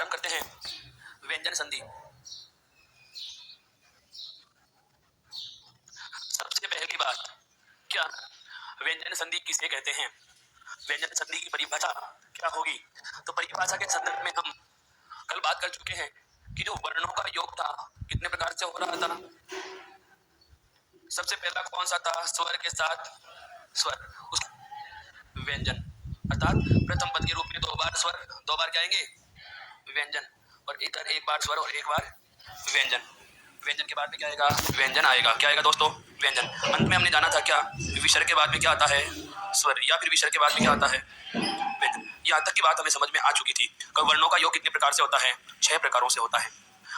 प्रारंभ करते हैं व्यंजन संधि। सबसे पहली बात, क्या व्यंजन संधि किसे कहते हैं? व्यंजन संधि की परिभाषा क्या होगी? तो परिभाषा के संदर्भ में हम कल बात कर चुके हैं कि जो वर्णों का योग था कितने प्रकार से हो रहा था। सबसे पहला कौन सा था? स्वर के साथ स्वर, उस व्यंजन, अर्थात प्रथम पद के रूप में 2 बार स्वर, 2 बार क्या आएंगे? व्यंजन, और एक बार स्वर और एक बार व्यंजन। व्यंजन के बाद में क्या आएगा? व्यंजन आएगा। क्या आएगा दोस्तों? व्यंजन। अंत में हमने जाना था क्या, विसर्ग के बाद में क्या आता है? स्वर, या फिर विसर्ग के बाद में क्या आता है? व्यंजन। यहाँ तक की बात हमें समझ में आ चुकी थी। वर्णों का योग कितने प्रकार से होता है? 6 प्रकारों से होता है।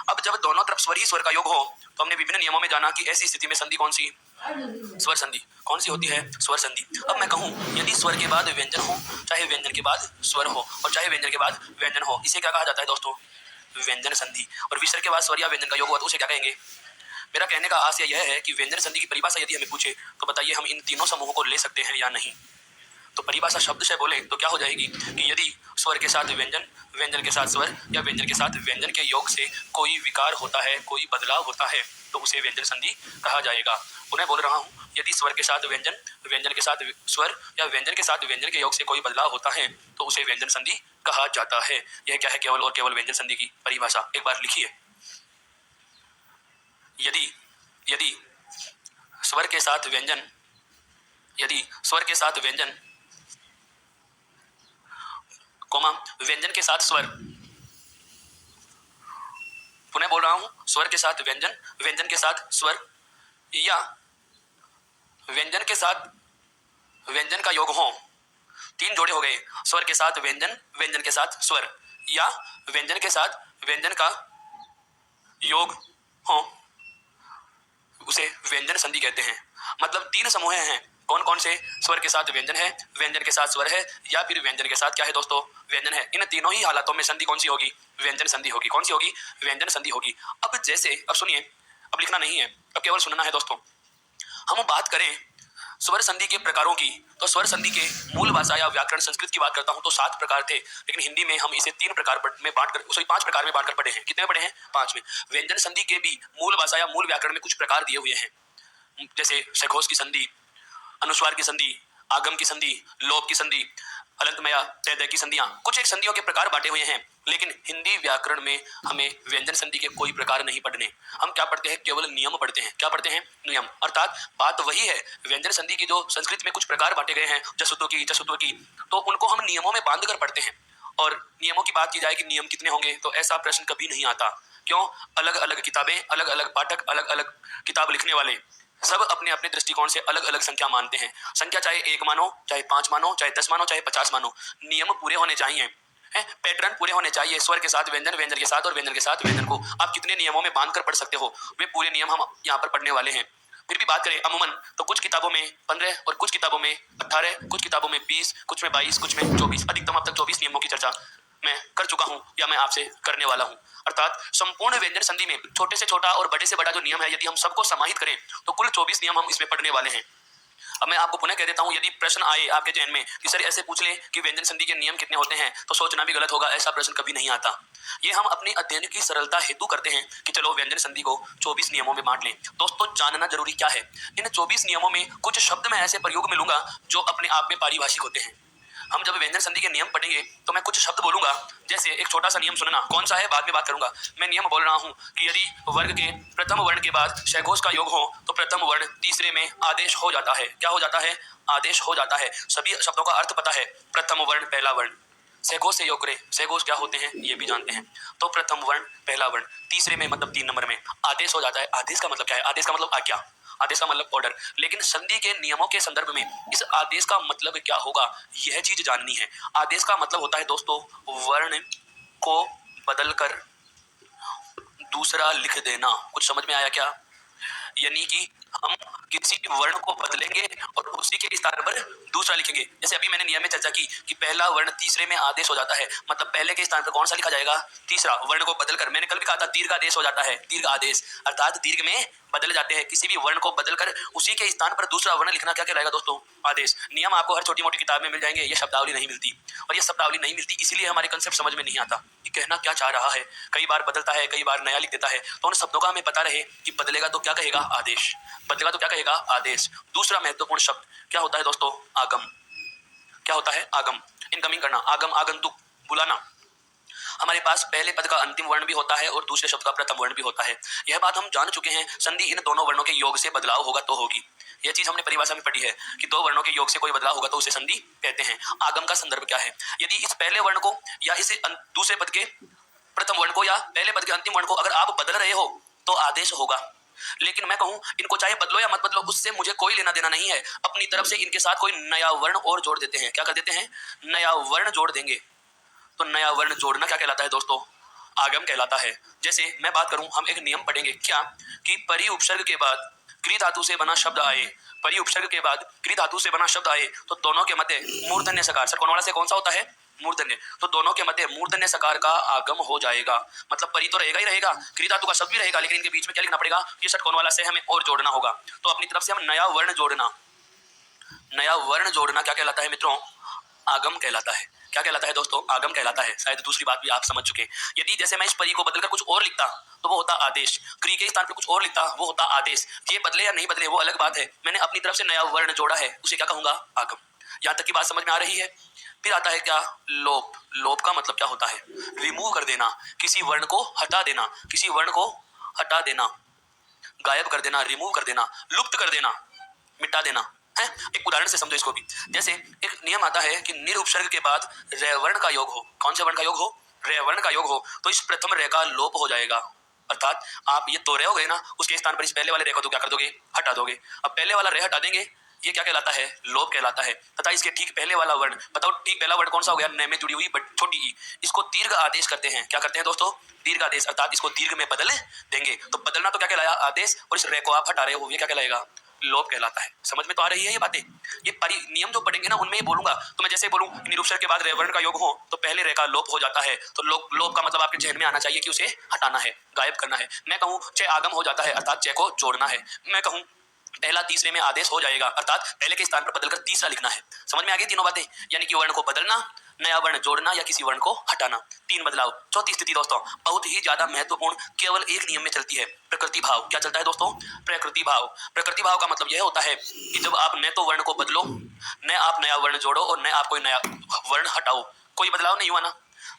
अब जब दोनों तरफ स्वर ही स्वर का योग हो तो हमने विभिन्न नियमों में जाना कि ऐसी स्थिति में संधि कौन सी? स्वर संधि। कौन सी होती है? स्वर संधि। अब मैं कहूं यदि स्वर के बाद व्यंजन हो, चाहे व्यंजन के बाद स्वर हो, और चाहे व्यंजन के बाद व्यंजन हो, इसे क्या कहा जाता है दोस्तों? व्यंजन संधि। और विसर्ग के बाद स्वर या व्यंजन का योग हुआ तो उसे क्या कहेंगे? मेरा कहने का आशय यह है कि व्यंजन संधि की परिभाषा यदि हमें पूछे तो बताइए हम इन तीनों समूहों को ले सकते हैं या नहीं। तो परिभाषा शब्द से बोले तो क्या हो जाएगी कि यदि स्वर के साथ व्यंजन, व्यंजन के साथ स्वर या व्यंजन के साथ व्यंजन के योग से कोई विकार होता है, कोई बदलाव होता है, तो उसे व्यंजन संधि कहा जाएगा। पुनः बोल रहा हूँ, यदि स्वर के साथ व्यंजन, व्यंजन के साथ स्वर या व्यंजन के साथ व्यंजन के योग से कोई बदलाव होता है तो उसे व्यंजन संधि कहा जाता है। यह क्या है? केवल और केवल व्यंजन संधि की परिभाषा। एक बार लिखिए, यदि स्वर के साथ व्यंजन, यदि स्वर के साथ व्यंजन कोमा व्यंजन के साथ स्वर, पुनः बोल रहा हूं, स्वर के साथ व्यंजन, व्यंजन के साथ स्वर या व्यंजन के साथ व्यंजन का योग हो, 3 जोड़े हो गए, स्वर के साथ व्यंजन, व्यंजन के साथ स्वर या व्यंजन के साथ व्यंजन का योग हो, उसे व्यंजन संधि कहते हैं। मतलब 3 समूह हैं। कौन कौन से? स्वर के साथ व्यंजन है, व्यंजन के साथ स्वर है, या फिर व्यंजन के साथ क्या है दोस्तों? व्यंजन है। इन तीनों ही हालातों में संधि कौन सी होगी? व्यंजन संधि होगी। कौन सी होगी? व्यंजन संधि होगी। अब जैसे, अब सुनिए, अब लिखना नहीं है, अब केवल सुनना है दोस्तों। हम बात करें स्वर संधि के प्रकारों की, तो स्वर संधि के मूल भाषा या व्याकरण संस्कृत की बात करता हूं तो 7 प्रकार थे, लेकिन हिंदी में हम इसे 3 प्रकार में बांटकर, सॉरी 5 प्रकार में बांटकर पढ़े हैं। कितने में पढ़े हैं? 5 में। व्यंजन संधि के भी मूल भाषा या मूल व्याकरण में कुछ प्रकार दिए हुए हैं, जैसे सघोष की संधि, अनुस्वार की संधि, आगम की संधि, लोभ की संधि, अलंतमया, तैदय की संधियां। कुछ एक संधियों के प्रकार बांटे हुए हैं, लेकिन हिंदी व्याकरण में हमें व्यंजन संधि के कोई प्रकार नहीं पढ़ने। हम क्या पढ़ते हैं? केवल नियम पढ़ते हैं। क्या पढ़ते हैं? नियम। अर्थात बात वही है, व्यंजन संधि की जो संस्कृत में कुछ प्रकार बांटे गए हैं, जसुत्व की, तो उनको हम नियमों में बांध कर पढ़ते हैं। और नियमों की बात की जाए कि नियम कितने होंगे, तो ऐसा प्रश्न कभी नहीं आता। क्यों? अलग अलग किताबें, अलग अलग पाठक, अलग अलग किताब लिखने वाले सब अपने अपने दृष्टिकोण से अलग अलग संख्या मानते हैं। संख्या चाहे 1 मानो, चाहे 5 मानो, चाहे 10 मानो, चाहे 50 मानो, नियम पूरे होने चाहिए, पैटर्न पूरे होने चाहिए। स्वर के साथ व्यंजन, व्यंजन के साथ और व्यंजन के साथ व्यंजन को आप कितने नियमों में बांध कर पढ़ सकते हो, वे पूरे नियम हम यहाँ पर पढ़ने वाले हैं। फिर भी बात करें अमूमन तो कुछ किताबों में 15 और कुछ किताबों में 18, कुछ किताबों में 20, कुछ में 22, कुछ में 24, अधिकतम अब तक 24 नियमों की चर्चा मैं कर चुका हूं या मैं आपसे करने वाला हूं। अर्थात संपूर्ण व्यंजन संधि में छोटे से छोटा और बड़े से बड़ा जो नियम है, यदि हम सबको समाहित करें तो कुल 24 नियम हम इसमें पढ़ने वाले हैं। अब मैं आपको पुनः कह देता हूं, यदि प्रश्न आए आपके जहन में कि सर ऐसे पूछ ले कि व्यंजन संधि के नियम कितने होते हैं, तो सोचना भी गलत होगा, ऐसा प्रश्न कभी नहीं आता। ये हम अपने अध्ययन की सरलता हेतु करते हैं कि चलो व्यंजन संधि को 24 नियमों में बांट लें। दोस्तों जानना जरूरी क्या है, इन 24 नियमों में कुछ शब्द मैं ऐसे प्रयोग में लूंगा जो अपने आप में पारिभाषिक होते हैं। हम जब व्यंजन संधि के नियम पढ़ेंगे तो मैं कुछ शब्द बोलूंगा, जैसे एक छोटा सा नियम सुनना, कौन सा है बाद में बात करूंगा। मैं नियम बोल रहा हूं कि यदि वर्ग के प्रथम वर्ण के बाद शैघोष का योग हो तो प्रथम वर्ण तीसरे में आदेश हो जाता है। क्या हो जाता है? आदेश हो जाता है। सभी शब्दों का अर्थ पता है, प्रथम वर्ण पहला वर्ण, शैघोष से योग करें, शैघोष क्या होते हैं ये भी जानते हैं। तो प्रथम वर्ण पहला वर्ण तीसरे में मतलब 3 नंबर में आदेश हो जाता है। आदेश का मतलब क्या है? आदेश का मतलब आज्ञा, आदेश का मतलब ऑर्डर। लेकिन संधि के नियमों के संदर्भ में इस आदेश का मतलब क्या होगा, यह चीज जाननी है। आदेश का मतलब होता है दोस्तों वर्ण को बदलकर दूसरा लिख देना। कुछ समझ में आया क्या? यानी कि हम किसी वर्ण को बदलेंगे और उसी के स्थान पर दूसरा लिखेंगे। जैसे अभी मैंने नियम में चर्चा की कि पहला वर्ण तीसरे में आदेश हो जाता है, मतलब पहले के स्थान पर कौन सा लिखा जाएगा? तीसरा। वर्ण को बदलकर, मैंने कल भी कहा था दीर्घ आदेश हो जाता है, दीर्घ आदेश अर्थात दीर्घ में बदल जाते हैं। किसी भी वर्ण को बदलकर उसी के स्थान पर दूसरा वर्ण लिखना क्या कहलाएगा दोस्तों? आदेश। नियम आपको हर छोटी मोटी किताब में मिल जाएंगे, ये शब्दावली नहीं मिलती। और ये शब्दावली नहीं मिलती, इसीलिए हमारे कंसेप्ट समझ में नहीं आता कि कहना क्या चाह रहा है। कई बार बदलता है, कई बार नया लिख देता है। तो उन शब्दों का हमें पता रहे कि बदलेगा तो क्या कहेगा, आदेश। बदलेगा तो क्या कहेगा, आदेश। दूसरा महत्वपूर्ण शब्द क्या होता है दोस्तों, आगम। क्या होता है, आगम। इनकमिंग करना, आगम, आगंतुक, बुलाना। हमारे पास पहले पद का अंतिम वर्ण भी होता है और दूसरे शब्द का प्रथम वर्ण भी होता है। यह बात हम जान चुके हैं। संधि इन दोनों वर्णों के योग से बदलाव होगा तो होगी। यह चीज हमने परिभाषा में पढ़ी है कि दो वर्णों के योग से कोई बदलाव होगा तो उसे संधि कहते हैं। आगम का संदर्भ क्या है, यदि इस पहले वर्ण को या इस दूसरे पद के प्रथम वर्ण को या पहले पद के अंतिम वर्ण को अगर आप बदल रहे हो तो आदेश होगा। लेकिन मैं कहूं इनको चाहे बदलो या मत बदलो, उससे मुझे कोई लेना देना नहीं है। अपनी तरफ से इनके साथ कोई नया वर्ण और जोड़ देते हैं। क्या कर देते हैं, नया वर्ण जोड़ देंगे। तो नया वर्ण जोड़ना क्या कहलाता है दोस्तों, आगम कहलाता है। जैसे मैं बात करूं, हम एक नियम पढ़ेंगे क्या, कि परि उपसर्ग के बाद क्री धातु से बना शब्द आए, परि उपसर्ग के बाद क्री धातु से बना शब्द आए तो दोनों के मध्य मूर्धन्य सकार, षटकोणवाला से कौन सा होता है, मूर्धन्य, तो दोनों के मध्य मूर्धन्य सकार का आगम हो जाएगा। मतलब परि तो रहेगा ही रहेगा, क्री धातु का शब्द भी रहेगा, लेकिन इनके बीच में क्या लिखना पड़ेगा, ये षटकोणवाला से हमें और जोड़ना होगा। तो अपनी तरफ से हम नया वर्ण जोड़ना, नया वर्ण जोड़ना क्या कहलाता है मित्रों, आगम कहलाता है। क्या कहलाता है दोस्तों, आगम कहलाता है। शायद दूसरी बात भी आप समझ चुके। यदि जैसे मैं इस परी को बदलकर कुछ और लिखता तो वो होता आदेश, क्री के स्थान पर कुछ और लिखता वो होता आदेश। ये बदले या नहीं बदले वो अलग बात है, मैंने अपनी तरफ से नया वर्ण जोड़ा है, उसे क्या कहूंगा, आगम। यहां तक की बात समझ में आ रही है। फिर आता है क्या, लोप। लोप का मतलब क्या होता है, रिमूव कर देना, किसी वर्ण को हटा देना, किसी वर्ण को हटा देना, गायब कर देना, रिमूव कर देना, लुप्त कर देना, मिटा देना है। एक उदाहरण से समझो इसको भी। जैसे एक नियम आता है कि निरुपसर्ग के बाद रे वर्ण का योग हो। कौन से वर्ण का योग हो, रे वर्ण का योग हो, तो इस प्रथम रे का लोप हो जाएगा। अर्थात आप ये तो रे हो गए ना, उसके स्थान पर इस पहले वाले रे को तो क्या कर दोगे, हटा दोगे। अब पहले वाला रे हटा देंगे, ये क्या कहलाता है, लोप कहलाता है। तथा इसके ठीक पहले वाला वर्ण, बताओ ठीक पहला वर्ण कौन सा हो गया, न में जुड़ी हुई छोटी ई, इसको दीर्घ आदेश करते हैं। क्या करते हैं दोस्तों, दीर्घ आदेश, अर्थात इसको दीर्घ में बदल देंगे। तो बदलना तो क्या कहलाया, आदेश, और इस रे को आप हटा रहे हो, ये क्या कहलाएगा, लोप कहलाता है। समझ में तो आ रही है ये बातें। ये नियम जो पढ़ेंगे ना उनमें ये बोलूंगा। तो मैं जैसे बोलूं निरुपसर्ग के बाद रे वर्ण का योग हो तो पहले रे का लोप हो जाता है। तो लोप का मतलब आपके जहन में आना चाहिए कि उसे हटाना है, गायब करना है। मैं कहूं चे आगम हो जाता है, अर्थात चे को जोड़ना है। मैं कहूं पहला तीसरे में आदेश हो जाएगा, अर्थात पहले के स्थान पर बदलकर तीसरा लिखना है। समझ में आ गई तीनों बातें, यानी कि वर्ण को बदलना, नया वर्ण जोड़ना या किसी वर्ण को हटाना, तीन बदलाव। चौथी स्थिति दोस्तों बहुत ही ज्यादा महत्वपूर्ण, केवल एक नियम में चलती है, प्रकृति भाव। क्या चलता है दोस्तों, प्रकृति भाव। प्रकृति भाव का मतलब यह होता है कि जब आप न तो वर्ण को बदलो, न आप नया वर्ण जोड़ो और न आप कोई नया वर्ण हटाओ, कोई बदलाव नहीं हुआ ना।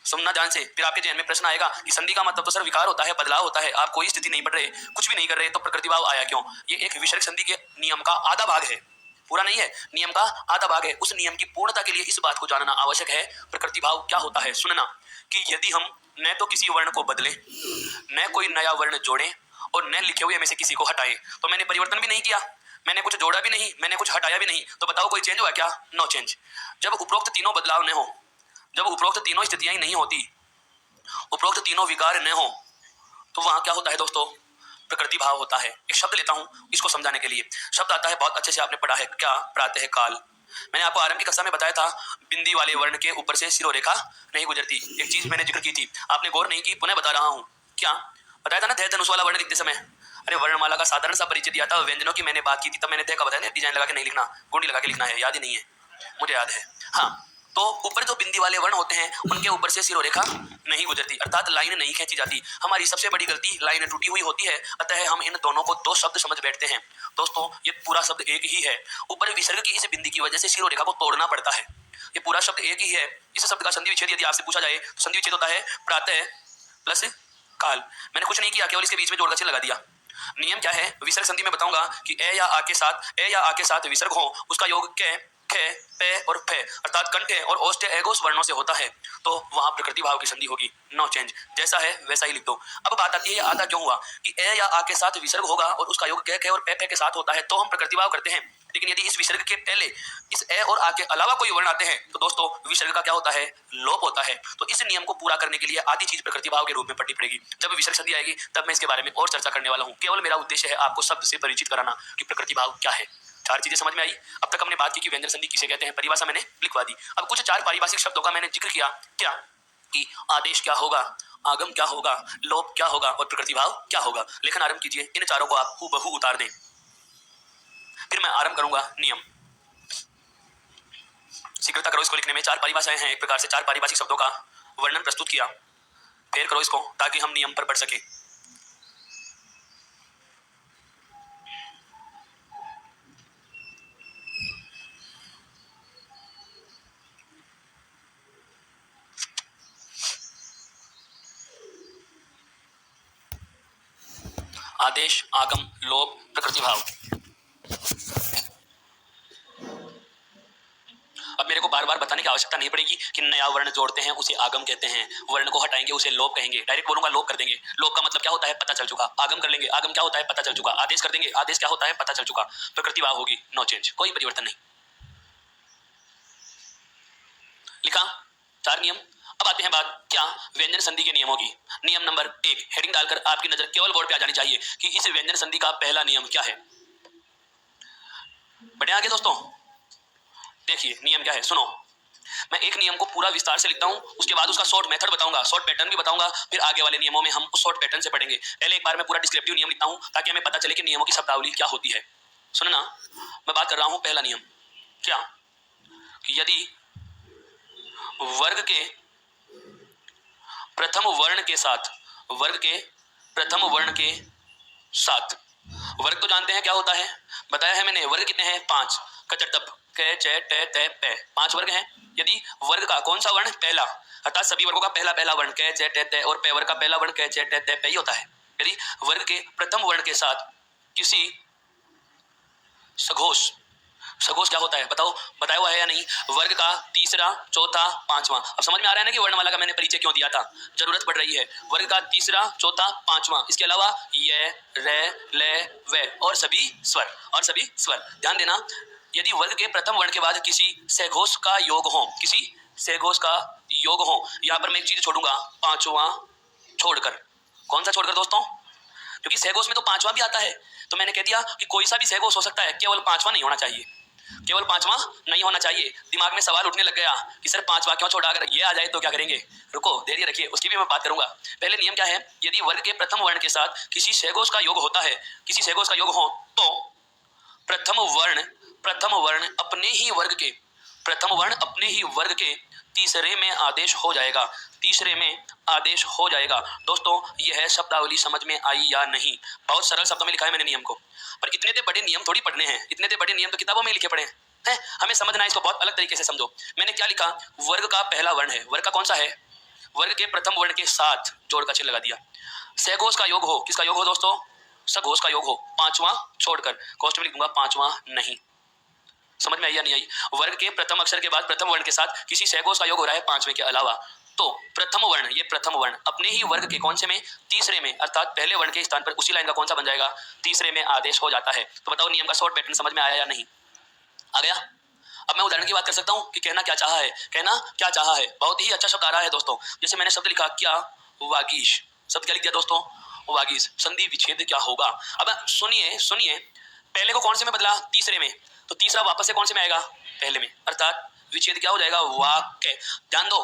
सुनना ध्यान से, फिर आपके जहन में प्रश्न आएगा कि संधि का मतलब तो सर विकार होता है, बदलाव होता है, आप कोई स्थिति नहीं बढ़ रहे, कुछ भी नहीं कर रहे, तो प्रकृति भाव आया क्यों। ये एक विसर्ग संधि के नियम का आधा भाग है, पूरा नहीं है, नियम का आधा भाग है। उस नियम की पूर्णता के लिए इस बात को जानना आवश्यक है, प्रकृति भाव क्या होता है। सुनना कि यदि हम न तो किसी वर्ण को बदलें, न कोई नया वर्ण जोड़ें और न लिखे हुए में से किसी को हटाएं, तो मैंने परिवर्तन भी नहीं किया, मैंने कुछ जोड़ा भी नहीं, मैंने कुछ हटाया भी नहीं, तो बताओ कोई चेंज हुआ क्या, नो चेंज। जब उपरोक्त तीनों बदलाव न हो, जब उपरोक्त तीनों स्थितियां नहीं होती, उपरोक्त तीनों विकार न हो, तो वहां क्या होता है दोस्तों, प्रकृति भाव होता है। एक शब्द लेता हूं इसको समझाने के लिए। शब्द आता है, बहुत अच्छे से आपने पढ़ा है, क्या, प्रातः काल। मैंने आपको आरंभ की कक्षा में बताया था बिंदी वाले वर्ण के ऊपर से शिरोरेखा नहीं गुजरती। एक चीज मैंने जिक्र की थी, आपने गौर नहीं की, पुनः बता रहा हूं। क्या बताया था ना, धनुष वाला वर्ण लिखते समय, अरे वर्णमाला का साधारण सा परिचय दिया था, व्यंजनों की मैंने बात की थी, तब मैंने का बताया डिजाइन लगा के नहीं लिखना, गुंडी लगा के लिखना है, याद ही नहीं है, मुझे याद है। हाँ, तो ऊपर जो बिंदी वाले वर्ण होते हैं उनके ऊपर से शिरोरेखा नहीं गुजरती, अर्थात लाइन नहीं खींची जाती। हमारी सबसे बड़ी गलती, लाइन टूटी हुई होती है, अतः हम इन दोनों को दो शब्द समझ बैठते हैं। दोस्तों ये पूरा शब्द एक ही है, ऊपर विसर्ग की इस बिंदी की वजह से शिरोरेखा को तोड़ना पड़ता है। ये पूरा शब्द एक ही है। इस शब्द का संधि विच्छेद यदि आपसे पूछा जाए तो संधि विच्छेद होता है प्रातः प्लस काल। मैंने कुछ नहीं किया, केवल इसके बीच में जोड़ का चिन्ह लगा दिया। नियम क्या है, विसर्ग संधि में बताऊंगा कि ए या आ के साथ विसर्ग हो, उसका योग कै, खे, पे और फे, अर्थात कंठे और ओष्ठे एगोस वर्णों से होता है, तो वहां प्रकृति भाव की संधि होगी, नो चेंज, जैसा है वैसा ही लिख दो। अब बात आती है ये आधा क्यों हुआ, कि ए या आ के साथ विसर्ग होगा और उसका योग कै, खे और पे के साथ होता है, तो हम प्रकृति भाव करते हैं। लेकिन यदि इस विसर्ग के पहले इस ए और आ के अलावा कोई वर्ण आते हैं तो दोस्तों विसर्ग का क्या होता है, लोप होता है। तो इस नियम को पूरा करने के लिए आधी चीज प्रकृति भाव के रूप में पढ़नी पड़ेगी। जब विसर्ग संधि आएगी तब मैं इसके बारे में और चर्चा करने वाला हूँ। केवल मेरा उद्देश्य है आपको शब्द से परिचित कराना कि प्रकृति भाव क्या है। चार चीजें समझ में आई। अब तक हमने बात की कि व्यंजन संधि किसे कहते हैं, परिभाषा मैंने लिखवा दी। अब कुछ चार पारिभाषिक शब्दों का मैंने जिक्र किया, क्या कि आदेश क्या होगा, आगम क्या होगा, लोप क्या होगा और प्रकृति भाव क्या होगा। लेखन आरंभ कीजिए, इन चारों को आप हूबहू उतार दें, फिर मैं आरंभ करूंगा नियम। शीघ्रता करो इसको लिखने में। 4 परिभाषाएं हैं, एक प्रकार से 4 पारिभाषिक शब्दों का वर्णन प्रस्तुत किया। फिर करो इसको ताकि हम नियम पर बढ़ सके। आदेश, आगम, लोभ, प्रकृति भाव। अब मेरे को बार बार बताने की आवश्यकता नहीं पड़ेगी कि नया वर्ण जोड़ते हैं उसे आगम कहते हैं, वर्ण को हटाएंगे उसे लोभ कहेंगे। डायरेक्ट बोलूंगा लोभ कर देंगे। लोभ का मतलब क्या होता है पता चल चुका। आगम कर लेंगे, आगम क्या होता है पता चल चुका। आदेश कर देंगे, आदेश क्या होता है पता चल चुका। प्रकृति भाव होगी, नो चेंज, कोई परिवर्तन नहीं। लिखा 4 नियम। अब आते हैं बात क्या व्यंजन संधि के नियमों की। नियम नंबर 1, हेडिंग डालकर आपकी नजर केवल बोर्ड पे आ जानी चाहिए कि इस व्यंजन संधि का पहला नियम क्या है। बढ़िया आगे दोस्तों, देखिए नियम क्या है, सुनो। मैं एक नियम को पूरा विस्तार से लिखता हूं, उसके बाद उसका शॉर्ट मेथड बताऊंगा, शॉर्ट पैटर्न भी बताऊंगा, फिर आगे वाले नियमों में हम उस शॉर्ट पैटर्न से पढ़ेंगे। पहले एक बार मैं पूरा डिस्क्रिप्टिव नियम लिखता हूं ताकि हमें पता चले कि नियमों की शब्दावली क्या होती है। सुनना, मैं बात कर रहा हूं पहला नियम क्या, कि यदि वर्ग के प्रथम वर्ण के साथ, वर्ग के प्रथम वर्ण के साथ, वर्ग तो जानते हैं क्या होता है, बताया है मैंने। वर्ग कितने हैं 5, कचटप क च ट त प, 5 वर्ग हैं। यदि वर्ग का कौन सा वर्ण पहला, अर्थात सभी वर्गों का पहला पहला वर्ण क च ट त और प वर्ग का पहला वर्ण क च ट त प ही होता है। यदि वर्ग के प्रथम वर्ण के साथ किसी सघोष, सघोष क्या होता है बताओ, बताया हुआ है या नहीं। वर्ग का तीसरा, चौथा, पांचवा। अब समझ में आ रहा है ना कि वर्णमाला का मैंने परिचय क्यों दिया था, जरूरत पड़ रही है। वर्ग का तीसरा, चौथा, पांचवा, इसके अलावा य, र, ल, व और सभी स्वर, और सभी स्वर। ध्यान देना, यदि वर्ग के प्रथम वर्ण के बाद किसी सघोष का योग हो, किसी सघोष का योग हो, यहां पर मैं एक चीज छोड़ूंगा, पांचवा छोड़कर। कौन सा छोड़कर दोस्तों, क्योंकि सघोष में तो पांचवा भी आता है, तो मैंने कह दिया कि कोई सा भी सघोष हो सकता है, केवल पांचवा नहीं होना चाहिए, केवल पांचवा नहीं होना चाहिए। दिमाग में सवाल उठने लग गया कि सर पांचवा क्यों छोड़ा, अगर ये आ जाए तो क्या करेंगे। रुको धैर्य रखिए, उसकी भी मैं बात करूंगा। पहले नियम क्या है, यदि वर्ग के प्रथम वर्ण के साथ किसी सघोष का योग होता है, किसी सघोष का योग हो, तो प्रथम वर्ण अपने ही वर्ग के, प्रथम वर्ण अपने ही वर्ग के तीसरे में आदेश हो जाएगा, तीसरे में आदेश हो जाएगा। दोस्तों यह शब्दावली समझ में आई या नहीं, बहुत सरल शब्दों में लिखा है मैंने नियम को, पर इतने ते बड़े नियम थोड़ी पढ़ने हैं, इतने ते बड़े नियम तो किताबों में लिखे पड़े हैं, हमें समझना है इसको, बहुत अलग तरीके से समझो। मैंने क्या लिखा, वर्ग का पहला वर्ण है, वर्ग का कौन सा है, वर्ग के प्रथम वर्ण के साथ जोड़ का चिन्ह लगा दिया। सघोष का योग हो, किसका योग हो दोस्तों, सघोष का योग हो, पांचवा छोड़कर, कॉस्ट में लिख दूंगा पांचवा नहीं। समझ में आई या नहीं आई। वर्ग के प्रथम अक्षर के बाद प्रथम वर्ण के साथ किसी सघोष का योग हो रहा है पांचवें के अलावा, तो प्रथम वर्ण, ये प्रथम वर्ण अपने ही वर्ग के कौन से में, तीसरे में, अर्थात पहले वर्ण के स्थान पर उसी लाइन का कौन सा बन जाएगा, तीसरे में आदेश हो जाता है। तो बताओ नियम का शॉर्ट पैटर्न समझ में आया या नहीं, आ गया। अब मैं उदाहरण की बात कर सकता हूं कि कहना क्या चाहा है, कहना क्या चाहा है। बहुत ही अच्छा शब्द आ रहा है दोस्तों, जैसे मैंने शब्द लिखा क्या, वागीश, शब्द क्या लिख दिया दोस्तों, वागीश। संधि विच्छेद क्या होगा, अब सुनिए सुनिए, पहले को कौन से में बदला, तीसरे में, तो तीसरा वापस से कौन से में आएगा, पहले में, अर्थात विच्छेद क्या हो जाएगा, वाक्य। ध्यान दो,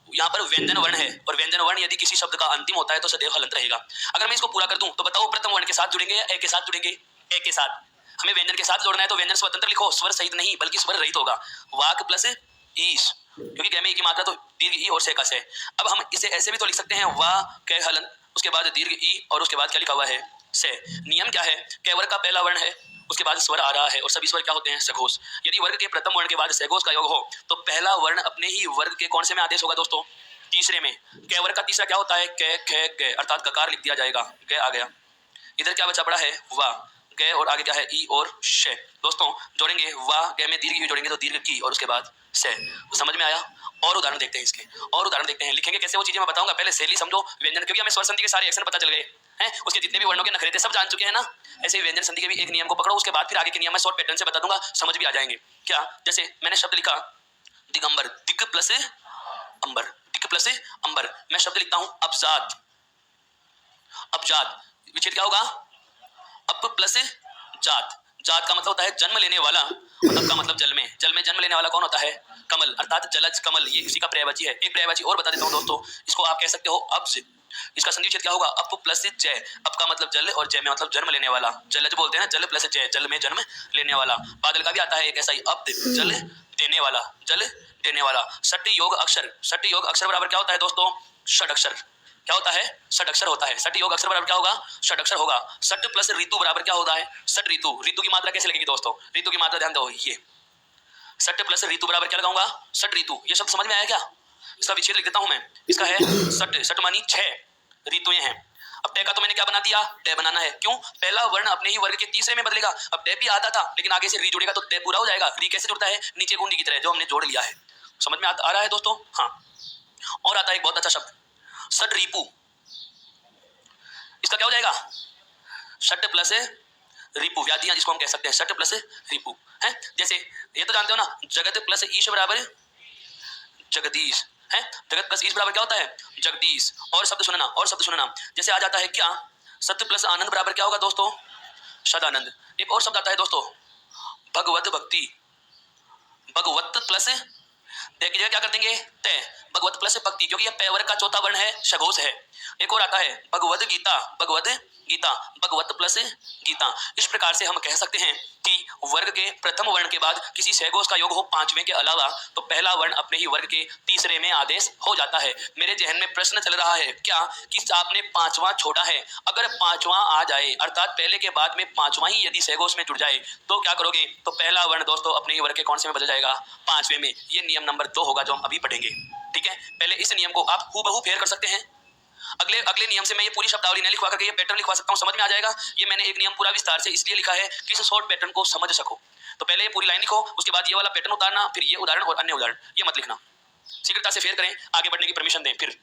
यहाँ पर व्यंजन वर्ण है, और व्यंजन वर्ण यदि किसी शब्द का अंतिम होता है तो सदैव हलंत रहेगा। अगर मैं इसको पूरा कर दूं तो बताओ प्रथम वर्ण के साथ जुड़ेंगे या ए के साथ जुड़ेंगे, ए के साथ। हमें व्यंजन के साथ जोड़ना है तो व्यंजन स्वतंत्र लिखो, स्वर सहित नहीं बल्कि स्वर रहित होगा। वाक प्लस ईश, क्योंकि गै में की मात्रा तो दीर्घ ई और से का से। अब हम इसे ऐसे भी तो लिख सकते हैं, वा कै हलन, उसके बाद दीर्घ ई और उसके बाद क्या लिखा हुआ है, से। नियम क्या है, कैवर्ग का पहला वर्ण है, उसके बाद स्वर आ रहा है, और सभी स्वर क्या होते हैं, सघोष। यदि वर्ग के प्रथम वर्ण के बाद सघोष का योग हो तो पहला वर्ण अपने ही वर्ग के कौन से में आदेश होगा दोस्तों, तीसरे में। कैवर्ग का तीसरा क्या होता है, कै खे गे, अर्थात ककार लिख दिया जाएगा, गे आ गया। इधर क्या बचा पड़ा है, वा, गे और आगे क्या है, ई और शे। दोस्तों जोड़ेंगे, वा गे में दीर्घ यू जोड़ेंगे तो दीर्घ की और उसके बाद से। तो समझ में आया। और उदाहरण देखते हैं इसके, और उदाहरण देखते हैं, लिखेंगे कैसे वो चीजें मैं बताऊंगा, पहले शैली समझो व्यंजन, क्योंकि हमें स्वर संधि के सारे एक्शन पता चल गए हैं, उसके जितने भी वर्णों के नखरे थे सब जान चुके हैं ना। ऐसे ही व्यंजन संधि के भी एक नियम को पकड़ो, उसके बाद फिर आगे के नियम में शॉर्ट पैटर्न से बता दूंगा, समझ भी आ जाएंगे। क्या, जैसे मैंने शब्द लिखा दिगंबर, दिग प्लस अंबर, दिग प्लस अंबर। मैं शब्द लिखता हूं अबजात, अबजात, विच्छेद क्या होगा, अप प्लस जात, जात का मतलब होता है जन्म लेने वाला, और अब का मतलब जल में, जल में जन्म लेने वाला कौन होता है, कमल, अर्थात जलज कमल, ये किसी का पर्यायवाची है। एक पर्यायवाची और बता देता हूं दोस्तों, इसको आप कह सकते हो अब्ज, इसका संधि विच्छेद क्या होगा? अप प्लस जय। अप का मतलब जल और जय में मतलब जन्म लेने वाला, जलज बोलते हैं ना, जल प्लस जय, जल में जन्म लेने वाला। बादल का भी आता है एक ऐसा ही, अब्द, जल देने वाला, जल देने वाला। सट योग अक्षर, सट योग अक्षर बराबर क्या होता है दोस्तों? षड अक्षर। क्या होता है? षड अक्षर होता है। सट योग अक्षर बराबर क्या होगा? षड अक्षर होगा। सट प्लस ऋतु बराबर क्या होता है? सट ऋतु। ऋतु की मात्रा कैसे लगेगी दोस्तों? ऋतु की मात्रा ध्यान दो, ये सट प्लस ऋतु बराबर क्या लगाऊंगा? सट ऋतु। ये शब्द समझ में आया क्या? इसका विच्छेद लिख देता हूं मैं। इसका है सट, सट मानी 6 ऋतुएं हैं। अब टे का तो मैंने क्या बना दिया? टे बनाना है। क्यों? पहला वर्ण अपने ही वर्ग के तीसरे में बदलेगा। अब टे भी आधा था, लेकिन आगे से री जुड़ेगा तो टे पूरा हो जाएगा। री कैसे जुड़ता है? नीचे गुंडी की तरह, जो हमने जोड़ लिया है। समझ में आ रहा है दोस्तों? हाँ। और आता है एक बहुत अच्छा शब्द, सट रिपु। इसका क्या हो जाएगा? सट प्लस रिपु, व्याधियां जिसको हम कह सकते हैं, सट प्लस रिपु है। जैसे ये तो जानते हो ना, जगत प्लस ईश बराबर जगदीश है। जगत प्लस ईश बराबर क्या होता है? जगदीश। और शब्द सुनना, और शब्द सुनना। जैसे आ जाता है क्या? सत्य प्लस आनंद बराबर क्या होगा दोस्तों? सदानंद। एक और शब्द आता है दोस्तों, भगवत भक्ति। भगवत प्लस ते की जगह क्या कर देंगे? तय। भगवत प्लस भक्ति, क्योंकि यह पै वर्ग का चौथा वर्ण है, शघोष है। एक और आता है भगवद गीता, भगवद गीता, भगवत प्लस गीता। इस प्रकार से हम कह सकते हैं कि वर्ग के प्रथम वर्ण के बाद किसी सहघोष का योग हो पांचवें के अलावा, तो पहला वर्ण अपने ही वर्ग के तीसरे में आदेश हो जाता है। मेरे जहन में प्रश्न चल रहा है क्या कि आपने पांचवा छोड़ा है, अगर पांचवा आ जाए अर्थात पहले के बाद में पांचवा ही यदि सहघोष में जुड़ जाए तो क्या करोगे? तो पहला वर्ण दोस्तों अपने ही वर्ग के कौन से में बदल जाएगा? पांचवें में। ये नियम नंबर 2 होगा जो हम अभी पढ़ेंगे। ठीक है, पहले इस नियम को आप हूबहू फेर कर सकते हैं। अगले अगले नियम से मैं ये पूरी शब्दावली नहीं लिखवा करके ये पैटर्न लिखवा सकता हूँ, समझ में आ जाएगा। ये मैंने एक नियम पूरा विस्तार से इसलिए लिखा है कि इस शॉर्ट पैटर्न को समझ सको। तो पहले ये पूरी लाइन लिखो, उसके बाद ये वाला पैटर्न उतारना, फिर ये उदाहरण और अन्य उदाहरण। ये मत लिखना, शीघ्रता से फेर करें, आगे बढ़ने की परमिशन दें। फिर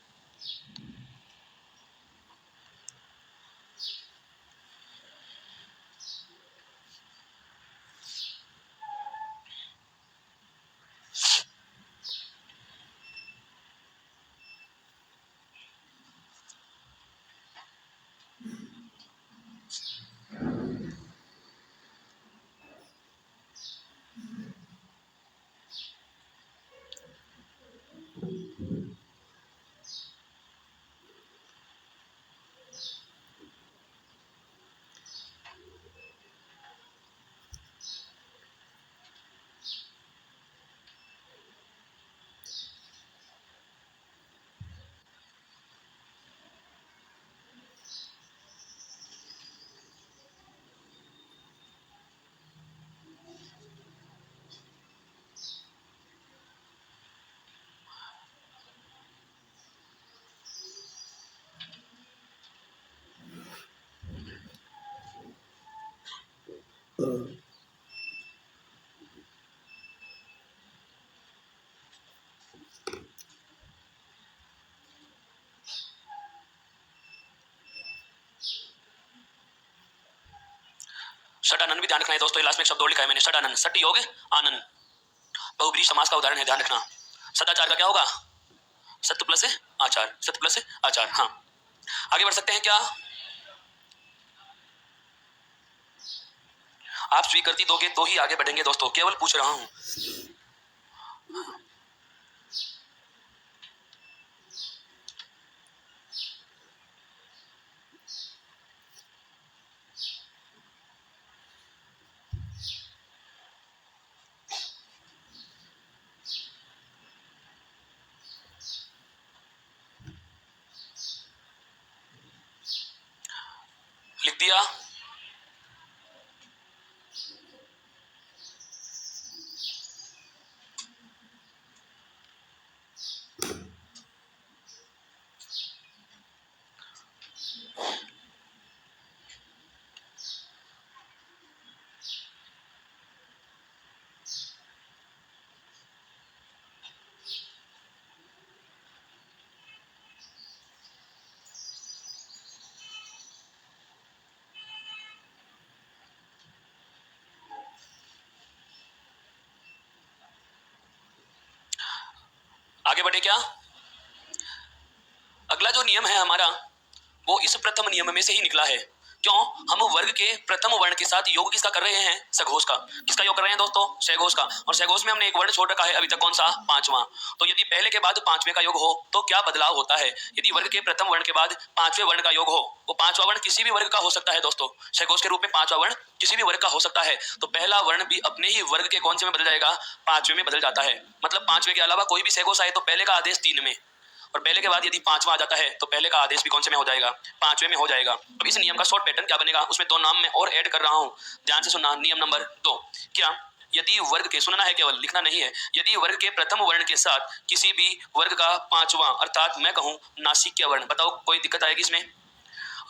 षडानंद भी ध्यान रखना है दोस्तों। लास्ट में एक शब्द और लिखा है मैंने, षडानंद, सट योग आनंद, बहुब्रीहि समास का उदाहरण है, ध्यान रखना। सदाचार का क्या होगा? सत्य प्लस आचार, सत्य प्लस आचार। हाँ, आगे बढ़ सकते हैं क्या? आप स्वीकृति दोगे तो ही आगे बढ़ेंगे दोस्तों, केवल पूछ रहा हूं। लिख दिया। आगे बढ़े क्या? अगला जो नियम है हमारा वो इस प्रथम नियम में से ही निकला है। क्यों? हम वर्ग के प्रथम वर्ण के साथ योग किसका कर रहे हैं? सघोष का। किसका योग कर रहे हैं दोस्तों? सघोष का। और सघोष में हमने एक वर्ण छोड़ रखा है अभी तक, कौन सा? पांचवा। तो यदि पहले के बाद पांचवें का योग हो तो क्या बदलाव होता है? यदि वर्ग के प्रथम वर्ण के बाद पांचवें वर्ण का योग हो, वो पांचवा वर्ण किसी भी वर्ग का हो सकता है दोस्तों। सघोष के रूप में पांचवा वर्ण किसी भी वर्ग का हो सकता है। तो पहला वर्ण भी अपने ही वर्ग के कौन से में बदल जाएगा? पांचवें में बदल जाता है। मतलब पांचवें के अलावा कोई भी सघोष आए तो पहले का आदेश 3 में, और पहले के बाद यदि पांचवा आ जाता है तो पहले का आदेश भी कौन से में हो जाएगा? पांचवें में हो जाएगा। अब इस नियम का शॉर्ट पैटर्न क्या बनेगा, उसमें 2 नाम मैं और ऐड कर रहा हूं, ध्यान से सुनना। नियम नंबर 2, क्या? यदि वर्ग के, सुनना है केवल, लिखना नहीं है, यदि वर्ग के प्रथम वर्ण के साथ किसी भी वर्ग का पांचवा अर्थात मैं कहूं नासिक्य वर्ण, बताओ कोई दिक्कत आएगी इसमें?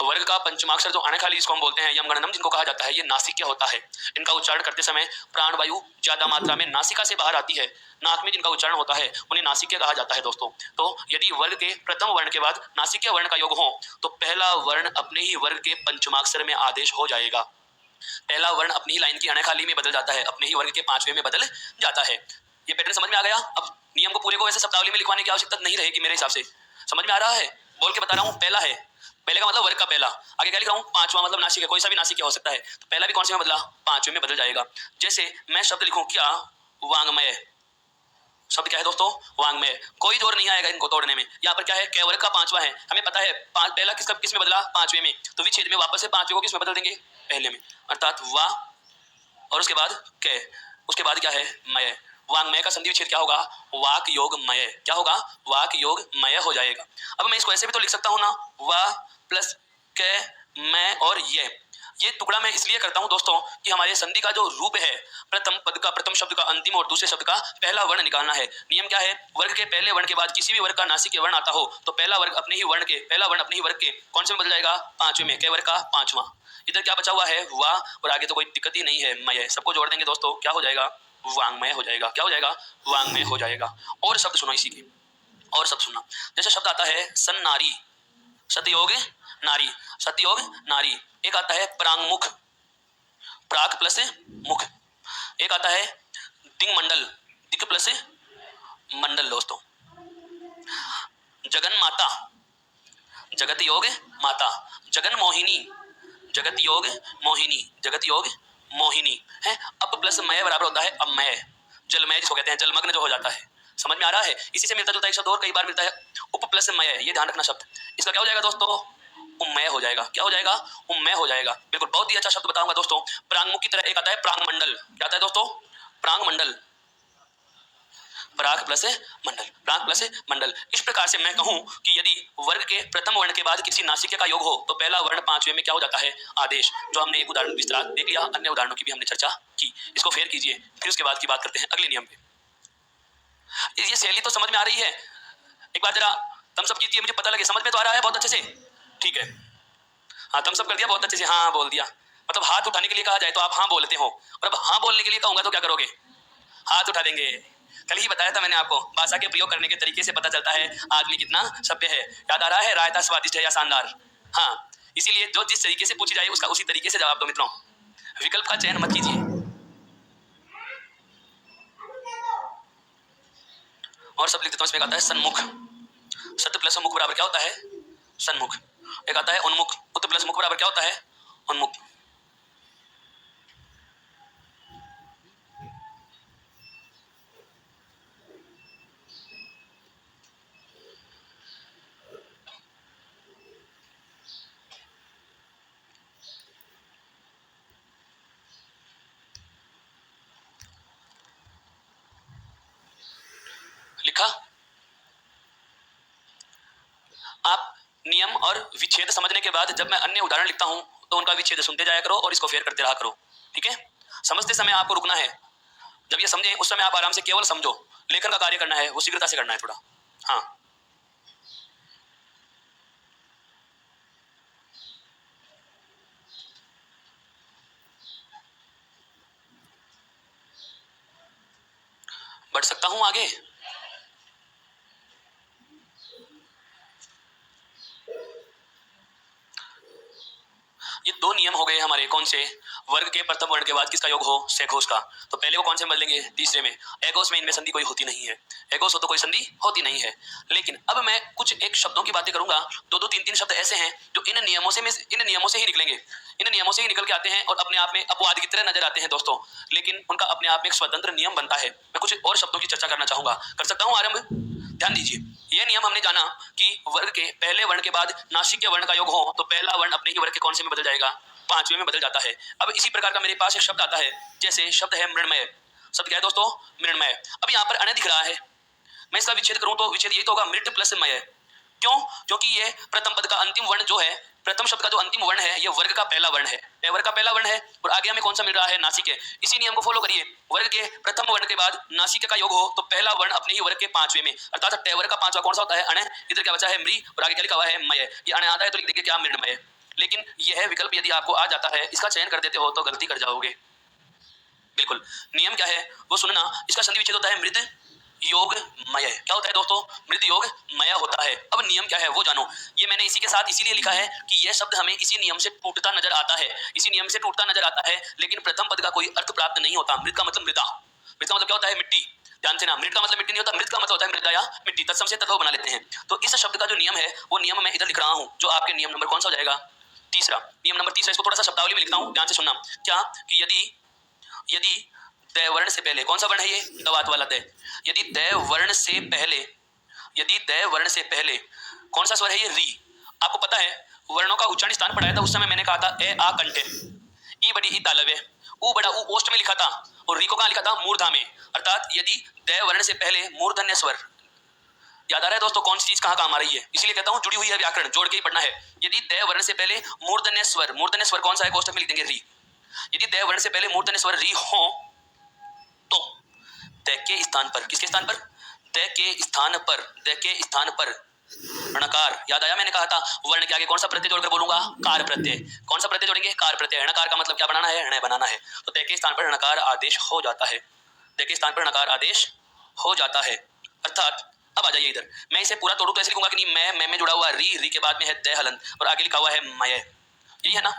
वर्ग का पंचमाक्षर जो अणखाली इसको हम बोलते हैं, यम गणनम जिनको कहा जाता है, ये नासिक्य होता है। इनका उच्चारण करते समय प्राण वायु ज्यादा मात्रा में नासिका से बाहर आती है, नाक में जिनका उच्चारण होता है उन्हें नासिक्य कहा जाता है दोस्तों। तो यदि वर्ग के प्रथम वर्ण के बाद नासिक्य वर्ण का योग हो तो पहला वर्ण अपने ही वर्ग के पंचमाक्षर में आदेश हो जाएगा। पहला वर्ण अपनी ही लाइन की अणखाली में बदल जाता है, अपने ही वर्ग के पांचवें में बदल जाता है। ये पैटर्न समझ में आ गया? अब नियम को पूरे को ऐसे शब्दावली में लिखवाने की आवश्यकता नहीं रहेगी मेरे हिसाब से। समझ में आ रहा है? बोल के बता रहा हूँ। पहला है, पहले का मतलब वर्ग का पहला, आगे क्या लिख रहा हूँ? पांचवा मतलब नासिक है, कोई सा भी नासिक हो सकता है। तो पहला भी कौन से में बदला? पांचवें में बदल जाएगा। जैसे मैं शब्द लिखूं क्या? वांग्मय। शब्द क्या है दोस्तों? वांग्मय। कोई जोर नहीं आएगा इनको तोड़ने में। यहाँ पर क्या है? कै वर्ग का पांचवा है, हमें पता है। पहला किस में बदला? पांचवें में। तो विच्छेद में वापस से पांचवें को किस में बदल देंगे? पहले में, अर्थात वा और उसके बाद कै, उसके बाद क्या है? मय। वांग्मय का संधि विच्छेद क्या होगा? वाक योग मय। क्या होगा? वाक योग मय हो जाएगा। अब मैं इसको ऐसे भी तो लिख सकता हूं ना, वा प्लस कै मैं और ये टुकड़ा मैं इसलिए करता हूं दोस्तों कि हमारे संधि का जो रूप है, प्रथम पद का, प्रथम शब्द का अंतिम और दूसरे शब्द का पहला वर्ण निकालना है। नियम क्या है? वर्ग के पहले वर्ण के बाद किसी भी वर्ग का नासिक वर्ण आता हो तो पहला वर्ण अपने ही वर्ग के कौन से में बदल जाएगा? पांचवें में। कै वर्ग का पांचवा। इधर क्या बचा हुआ है? वाह, और आगे तो कोई दिक्कत ही नहीं है, मय। सबको जोड़ देंगे दोस्तों, क्या हो जाएगा? वांग्मय हो जाएगा। क्या हो जाएगा? वांग्मय हो जाएगा। और शब्द सुनो इसी के, और शब्द सुनना। जैसे शब्द आता है सन्नारी, सतयोग नारी, सतयोग नारी। एक आता है प्रांगमुख, प्राक प्लस मुख। एक आता है दिंगमंडल, दिक प्लस मंडल दोस्तों। जगन माता, जगत योग माता। जगन मोहिनी, जगत योग मोहिनी, जगत योग मोहिनी है। अप प्लस मय बराबर होता है अमय, जलमय जिसको कहते हैं, जलमग्न जो हो जाता है। समझ में आ रहा है? इसी से मिलता जुलता एक शब्द और कई बार मिलता है, उप प्लस मय, ये ध्यान रखना शब्द। इसका क्या हो जाएगा दोस्तों? उम्मय हो जाएगा। क्या हो जाएगा? उम्मय हो जाएगा। बिल्कुल, बहुत ही अच्छा शब्द बताऊंगा दोस्तों। प्रांगमुख की तरह एक आता है प्रांगमंडल। क्या आता है दोस्तों? प्रांगमंडल। प्राग प्लस मंडल, प्राग प्लस मंडल। इस प्रकार से मैं कहूं कि यदि वर्ग के प्रथम वर्ण के बाद किसी नासिक का योग हो तो पहला वर्ण पांचवें में क्या हो जाता है? आदेश। जो हमने एक उदाहरण विस्तार देख लिया, अन्य उदाहरणों की भी हमने चर्चा की। इसको फेर कीजिए, फिर उसके बाद की बात करते हैं अगले नियम पे। ये शैली तो समझ में आ रही है? एक बार जरा थम्स अप कीजिए, मुझे पता लगे समझ में तो आ रहा है बहुत अच्छे से। ठीक है, हाँ थम्स अप कर दिया बहुत अच्छे से, हाँ बोल दिया। मतलब हाथ उठाने के लिए कहा जाए तो आप हाँ बोलते हो, और अब हाँ बोलने के लिए कहूंगा तो क्या करोगे? हाथ उठा देंगे। कल ही बताया था मैंने आपको, भाषा के प्रयोग करने के तरीके से पता चलता है आदमी कितना सभ्य है। याद आ रहा है? रायता स्वादिष्ट है या शानदार? हाँ, इसीलिए जो जिस तरीके से पूछी जाए उसका उसी तरीके से जवाब दो मित्रों, विकल्प का चयन मत कीजिए। और सब लिख देता हूं। इसमें आता है सन्मुख, सत प्लस मुख बराबर क्या होता है? सन्मुख। एक आता है उन्मुख, उत प्लस मुख बराबर क्या होता है? उन्मुख। लिखा? आप नियम और विच्छेद समझने के बाद जब मैं अन्य उदाहरण लिखता हूं तो उनका विच्छेद सुनते जाया करो और इसको फेर करते रहा करो। ठीक है? समझते समय आपको रुकना है। जब ये समझे उस समय आप आराम से केवल समझो। लेखन का कार्य करना है वो शीघ्रता से करना है थोड़ा। हाँ, बढ़ सकता हूं आगे? ये 2 नियम हो गए हमारे, कौन से? वर्ग के प्रथम वर्ण के बाद किसका योग हो, सेघोष का। तो पहले को कौन से बदलेंगे, तीसरे में। एगोस में इनमें संधि कोई होती नहीं है, एगोस हो तो कोई संधि होती नहीं है। लेकिन अब मैं कुछ एक शब्दों की बातें करूंगा, दो दो तीन तीन शब्द ऐसे हैं जो इन नियमों से ही निकलेंगे, इन नियमों से ही निकल के आते हैं और अपने आप में अपवाद की तरह नजर आते हैं दोस्तों, लेकिन उनका अपने आप में एक स्वतंत्र नियम बनता है। मैं कुछ और शब्दों की चर्चा करना चाहूंगा, कर सकता हूं आरंभ। ध्यान दीजिए, यह नियम हमने जाना कि वर्ग के पहले वर्ण के बाद नासिक के वर्ण का योग हो तो पहला वर्ण अपने ही वर्ग के कौन से में बदल जाएगा, पांचवें में बदल जाता है। अब इसी प्रकार का मेरे पास एक शब्द आता है, जैसे शब्द है मृण्मय। शब्द क्या है दोस्तों, मृण्मय। अब यहाँ पर अण दिख रहा है, मैं इसका विच्छेद करूं तो विच्छेद ये तो होगा मृत प्लस मय। क्यों, क्योंकि ये प्रथम पद का अंतिम वर्ण जो है, प्रथम शब्द का जो अंतिम वर्ण है, ये वर्ग का पहला वर्ण है, वर्ग का पहला वर्ण है और आगे हमें कौन सा मिल रहा है, नासिक है। इसी नियम को फॉलो करिए, वर्ग के प्रथम वर्ण के बाद नासिक का योग हो तो पहला वर्ण अपने ही वर्ग के पांचवें में, अर्थात वर्ग का पांचवा कौन सा होता है, अण। इधर क्या बचा है, मृ, और आगे क्या लिखा हुआ है, मय। ये अण आता है तो लिख देंगे क्या, मृण्मय। लेकिन यह विकल्प यदि आपको आ जाता है, इसका चयन कर देते हो तो गलती कर जाओगे। बिल्कुल, नियम क्या है वो सुनना। इसका संधि विच्छेद होता है मृद योग मय। क्या होता है दोस्तों, मृद योग मय होता है। अब नियम क्या है वो जानो। ये मैंने इसी के साथ इसीलिए लिखा है कि यह शब्द हमें इसी नियम से टूटता नजर आता है, इसी नियम से टूटता नजर आता है, लेकिन प्रथम पद का कोई अर्थ प्राप्त नहीं होता। मृद का मतलब मृदा, मृद का मतलब क्या होता है, मिट्टी। ध्यान से ना, मृद का मतलब मिट्टी नहीं होता, मृद का मतलब होता है मृदा या मिट्टी। तत्सम से तद्भव बना लेते हैं। तो इस शब्द का जो नियम है वो नियम मैं इधर लिख रहा हूं, जो आपके नियम नंबर कौन सा हो जाएगा, तीसरा। नियम नंबर तीसरा, इसको थोड़ा सा शब्दावली में लिखता हूं, ध्यान से सुनना। क्या कि यदि द वर्ण से पहले, कौन सा वर्ण है ये, दवात वाला द। यदि द वर्ण से पहले, यदि द वर्ण से पहले कौन सा स्वर है, ये री। आपको पता है वर्णों का उच्चारण स्थान पढ़ाया था उस समय, मैंने कहा था ए आ कंठे, ई बड़ी ई तालव्य, ऊ बड़ा ऊ ओष्ठ में लिखा था और री को कहां लिखा था, मूर्धा में। अर्थात यदि द वर्ण से पहले मूर्धन्य स्वर, याद आ रहा है दोस्तों कौन सी चीज कहां काम आ रही है, इसीलिए कहता हूं जुड़ी हुई है, व्याकरण जोड़ के ही पढ़ना है। यदि द वर्ण से पहले मूर्धन्य स्वर, मूर्धन्य स्वर कौन सा है, कोष्ठक में लिख देंगे री। यदि द वर्ण से पहले मूर्धन्य स्वर री हो तो द के स्थान पर, किसके स्थान पर, द के स्थान पर, द के स्थान पर णकार। याद आया, मैंने कहा था वर्ण के आगे कौन सा प्रत्यय जोड़कर बोलूंगा, कार प्रत्यय। कौन सा प्रत्यय जोड़ेंगे, कार प्रत्यय। णकार का मतलब क्या बनाना है, ण बनाना है। तो द के स्थान पर णकार आदेश हो जाता है, द के स्थान पर णकार आदेश हो जाता है। अर्थात अब आ जाइए इधर, मैं इसे पूरा तोड़ू तो ऐसे लिखूंगा कि नहीं, मैं में जुड़ा हुआ री, री के बाद में है द हलंत और आगे लिखा हुआ है मय। यही है ना।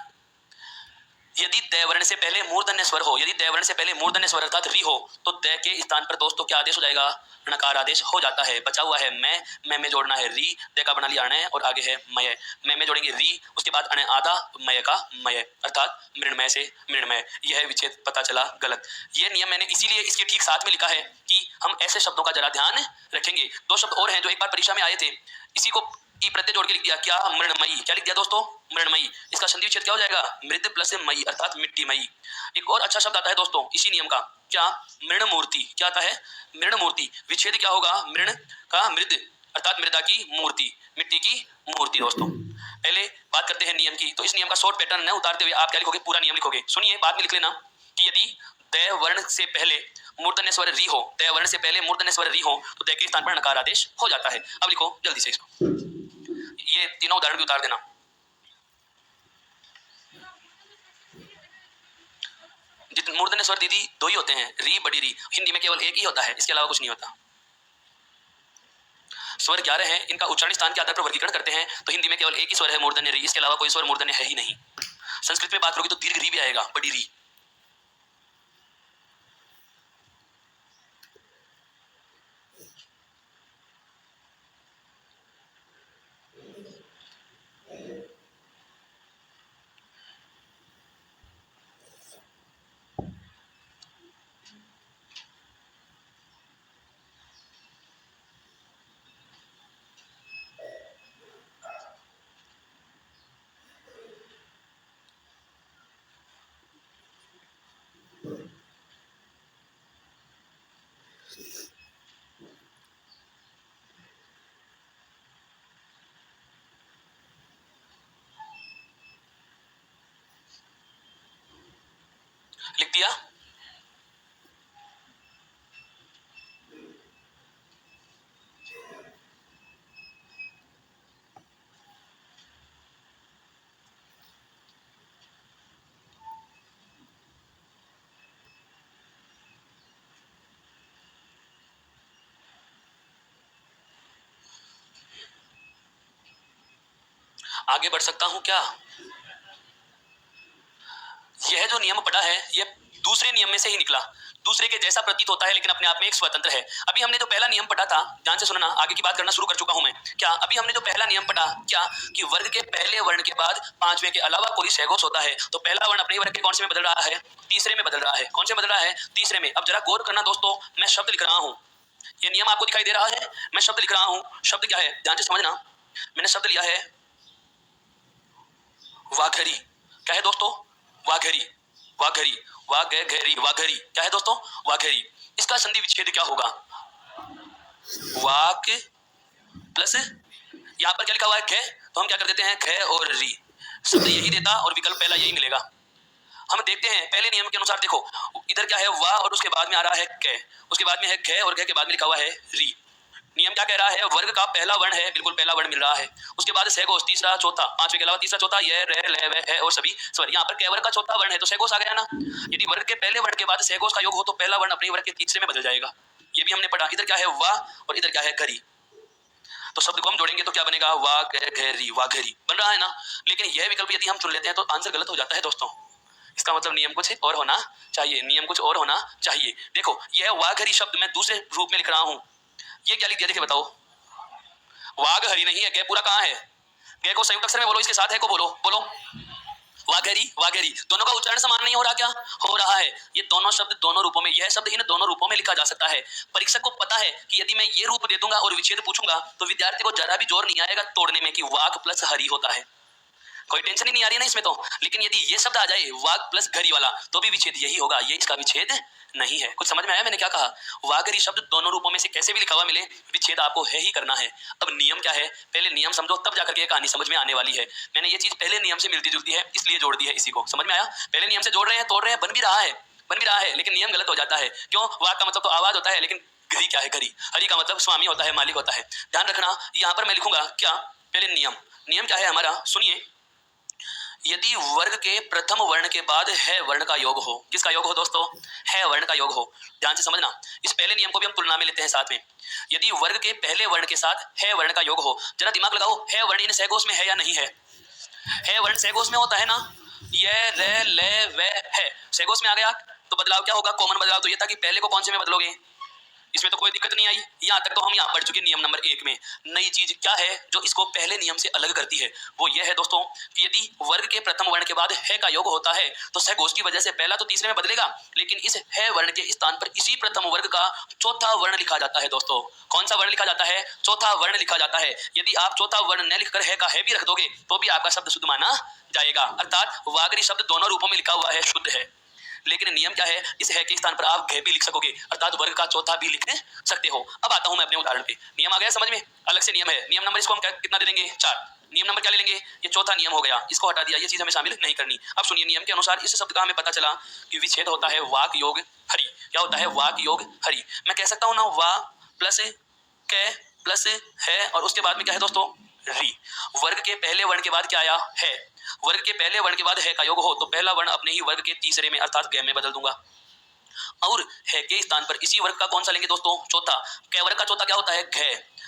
यदि द वर्ण से पहले मूर्धन्य स्वर हो, यदि द वर्ण से पहले मूर्धन्य स्वर अर्थात री हो तो द के स्थान पर दोस्तों क्या आदेश हो जाएगा, णकार आदेश हो जाता है। बचा हुआ है मैं में जोड़ना है री, द का बना लिया अण और आगे है मय। में जोड़ेंगे री, उसके बाद अण आधा, मय का मय, अर्थात मृण्मय से मृण्मय। यह विच्छेद पता चला गलत। यह नियम मैंने इसीलिए इसके ठीक साथ में लिखा है कि हम ऐसे शब्दों का जरा ध्यान रखेंगे। दो शब्द और हैं जो एक बार परीक्षा में आए थे, इसी को ई प्रत्यय जोड़ के लिख दिया, क्या, मृण्मयी। क्या लिख दिया दोस्तों, मृण्मयी। इसका संधि विच्छेद क्या हो जाएगा, मृद प्लस मयी अर्थात मिट्टीमयी। एक और अच्छा शब्द आता है दोस्तों इसी नियम का, क्या, मृण मूर्ति। क्या आता है, मृण मूर्ति। विच्छेद क्या होगा, मृण का मृद अर्थात मृदा की मूर्ति, मिट्टी की मूर्ति। दोस्तों पहले बात करते हैं नियम की। तो इस नियम का शॉर्ट पैटर्न न उतारते हुए आप क्या लिखोगे, पूरा नियम लिखोगे। सुनिए, बाद में लिख लेना कि यदि द वर्ण से पहले मूर्धन्य स्वर री हो, द वर्ण से पहले मूर्धन्य स्वर री हो तो द के स्थान पर णकार आदेश हो जाता है। अब लिखो जल्दी से इसको, ये तीनों उदाहरण भी उतार देना। जितने मूर्धन्य स्वर दीदी दो ही होते हैं, री बड़ी री। हिंदी में केवल एक ही होता है, इसके अलावा कुछ नहीं होता। स्वर 11 हैं, इनका उच्चारण स्थान के आधार पर वर्गीकरण करते हैं। तो हिंदी में केवल एक ही स्वर है मूर्धन्य री, इसके अलावा कोई स्वर मूर्धन्य है ही नहीं। संस्कृत में बात करोगे तो दीर्घ री भी आएगा, बड़ी री। लिख दिया। आगे बढ़ सकता हूं क्या, यह जो नियम पढ़ा है ये दूसरे नियम में से ही निकला, दूसरे के जैसा प्रतीत होता है लेकिन अपने आप में एक स्वतंत्र है। अभी हमने जो पहला नियम पढ़ा था, ध्यान से सुनना, आगे की बात करना शुरू कर चुका हूं मैं। क्या अभी हमने जो पहला नियम पढ़ा, क्या कि वर्ग के पहले वर्ण के बाद पांचवें के अलावा कोई सहघोष होता है, तो पहला वर्ण अपने वर्ग के कौन से में बदल रहा है? तीसरे में बदल रहा है। कौन से बदल रहा है? तीसरे में। अब जरा गौर करना दोस्तों, मैं शब्द लिख रहा हूं, ये नियम आपको दिखाई दे रहा है, मैं शब्द लिख रहा हूं। शब्द क्या है? ध्यान से समझना, मैंने शब्द लिया है वाघरी। क्या है दोस्तों? वाघरी, वाघरी, वाघरी, वाघरी। क्या है दोस्तों? वाघरी। इसका संधि विच्छेद क्या होगा? वाक प्लस, यहां पर क्या लिखा हुआ है? ख, तो हम क्या कर देते हैं? ख और री, शब्द यही देता और विकल्प पहला यही मिलेगा। हम देखते हैं पहले नियम के अनुसार, देखो इधर क्या है? वा और उसके बाद में आ रहा है क, उसके बाद में है ख और ख के बाद में लिखा हुआ है री। नियम क्या कह रहा है? वर्ग का पहला वर्ण है, बिल्कुल पहला वर्ण मिल रहा है, उसके बाद सहघोष तीसरा चौथा, पांचवें के अलावा तीसरा चौथा, यह रह लह वह है और सभी स्वर। यहाँ पर क वर्ग का चौथा वर्ण है तो सहघोष आ गया ना। यदि वर्ग के पहले वर्ण के बाद सहघोष का योग हो तो पहला वर्ण अपने वर्ग के तीसरे में बदल जाएगा। ये भी हमने पढ़ा। इधर क्या है? वा और इधर क्या है? घरी। तो शब्द को हम जोड़ेंगे तो क्या बनेगा? वा घरी, वाघरी बन रहा है ना। लेकिन यह विकल्प यदि हम चुन लेते हैं तो आंसर गलत हो जाता है दोस्तों। इसका मतलब नियम कुछ और होना चाहिए, नियम कुछ और होना चाहिए। देखो यह वाघरी शब्द मैं दूसरे रूप में लिख रहा हूं, ये क्या लिख दिया? देखिए बताओ, वाघ हरी नहीं है, गे पूरा कहां है? गे को संयुक्त अक्षर में बोलो, इसके साथ है को बोलो, बोलो वाघरी, वाघरी। दोनों का उच्चारण समान नहीं हो रहा? क्या हो रहा है? ये दोनों शब्द दोनों रूपों में, यह शब्द इन दोनों रूपों में लिखा जा सकता है। परीक्षक को पता है कि यदि मैं ये रूप दे दूंगा और विच्छेद पूछूंगा तो विद्यार्थी को जरा भी जोर नहीं आएगा तोड़ने में कि वाघ प्लस हरी होता है। कोई टेंशन ही नहीं आ रही ना इसमें तो। लेकिन यदि ये शब्द आ जाए वाघ प्लस घरी वाला तो भी विच्छेद यही होगा, ये इसका विच्छेद नहीं है। कुछ समझ में आया मैंने क्या कहा? वाघरी शब्द दोनों रूपों में से कैसे भी लिखा हुआ मिले, विच्छेद आपको है ही करना है। अब नियम क्या है? पहले नियम समझो तब जाकर के कहानी समझ में आने वाली है। मैंने ये चीज पहले नियम से मिलती जुलती है इसलिए जोड़ दी है, इसी को समझ में आया? पहले नियम से जोड़ रहे हैं, तोड़ रहे हैं, बन भी रहा है, बन भी रहा है, लेकिन नियम गलत हो जाता है। क्यों? वाघ का मतलब तो आवाज होता है, लेकिन घरी क्या है? घरी, हरी का मतलब स्वामी होता है, मालिक होता है। ध्यान रखना, यहाँ पर मैं लिखूंगा क्या? पहले नियम, नियम क्या है हमारा? सुनिए, यदि वर्ग के प्रथम वर्ण के बाद है वर्ण का योग हो, किसका योग हो दोस्तों? है वर्ण का योग हो। ध्यान से समझना, इस पहले नियम को भी हम तुलना में लेते हैं साथ में। यदि वर्ग के पहले वर्ण के साथ है वर्ण का योग हो, जरा दिमाग लगाओ, है वर्ण इन सहघोष में है या नहीं है? है वर्ण सहघोष में होता है ना। यह रे ले वे है सहघोष में आ गया तो बदलाव क्या होगा? कॉमन बदलाव तो ये था कि पहले को कौन से में बदलोगे, इसमें तो कोई दिक्कत नहीं आई। यहाँ तक तो हम यहाँ पढ़ चुके नियम नंबर 1 में। नई चीज क्या है जो इसको पहले नियम से अलग करती है? वो ये है दोस्तों कि यदि वर्ग के प्रथम वर्ण के बाद है का योग होता है तो सहघोष की वजह से पहला तो तीसरे में बदलेगा, लेकिन इस है वर्ण के स्थान पर इसी प्रथम वर्ग का चौथा वर्ण लिखा जाता है दोस्तों। कौन सा वर्ण लिखा जाता है? चौथा वर्ण लिखा जाता है। यदि आप चौथा वर्ण न लिखकर है का है भी रख दोगे तो भी आपका शब्द शुद्ध माना जाएगा। अर्थात वागरी शब्द दोनों रूपों में लिखा हुआ है, शुद्ध है। लेकिन नियम क्या है? इस है के स्थान पर आप घ भी लिख सकोगे, अर्थात वर्ग का चौथा भी लिख सकते हो। अब आता हूं मैं अपने उदाहरण पे। नियम आ गया समझ में? अलग से नियम है। नियम नंबर इसको हम कितना दे देंगे? 4। नियम नंबर क्या ले लेंगे? ये चौथा नियम हो गया, इसको हटा दिया, ये चीज हमें शामिल नहीं करनी। अब सुनिए, नियम के अनुसार इस शब्द का हमें पता चला कि विच्छेद होता है वाक योग हरि। क्या होता है? वाक योग हरि। मैं कह सकता हूं ना, वा प्लस क प्लस है और उसके बाद में क्या है दोस्तों? री। वर्ग के पहले वर्ण के बाद क्या आया? है। वर्ग के पहले वर्ण के बाद है का योग हो तो पहला वर्ण अपने ही वर्ग के तीसरे में अर्थात ग में बदल दूंगा, और है के स्थान पर इसी वर्ग का कौन सा लेंगे दोस्तों? चौथा। क वर्ग का चौथा क्या होता है? घ।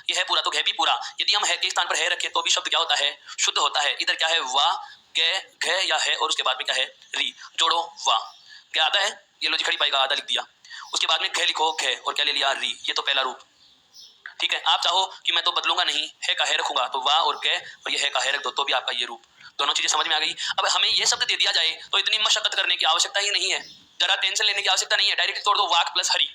ये है पूरा तो घ भी पूरा। यदि हम है के स्थान पर है रखें तो भी शब्द क्या होता है? शुद्ध होता है। इधर क्या है? वा ग घ या है और उसके बाद में क्या है? री। जोड़ो वा, क्या आता है? ये लो जी, खड़ी पाई का आधा लिख दिया, उसके बाद में घ लिखो घ और क्या ले लिया? री। ये तो पहला रूप, ठीक है। आप चाहो कि मैं तो बदलूंगा नहीं, है का है रखूंगा तो वाह और कै और ये है का है रख दो तो भी आपका ये रूप। दोनों चीजें समझ में आ गई। अब हमें ये शब्द दे दिया जाए तो इतनी मशक्कत करने की आवश्यकता ही नहीं है, जरा टेंशन लेने की आवश्यकता नहीं है, डायरेक्ट तोड़ दो वाक प्लस हरी।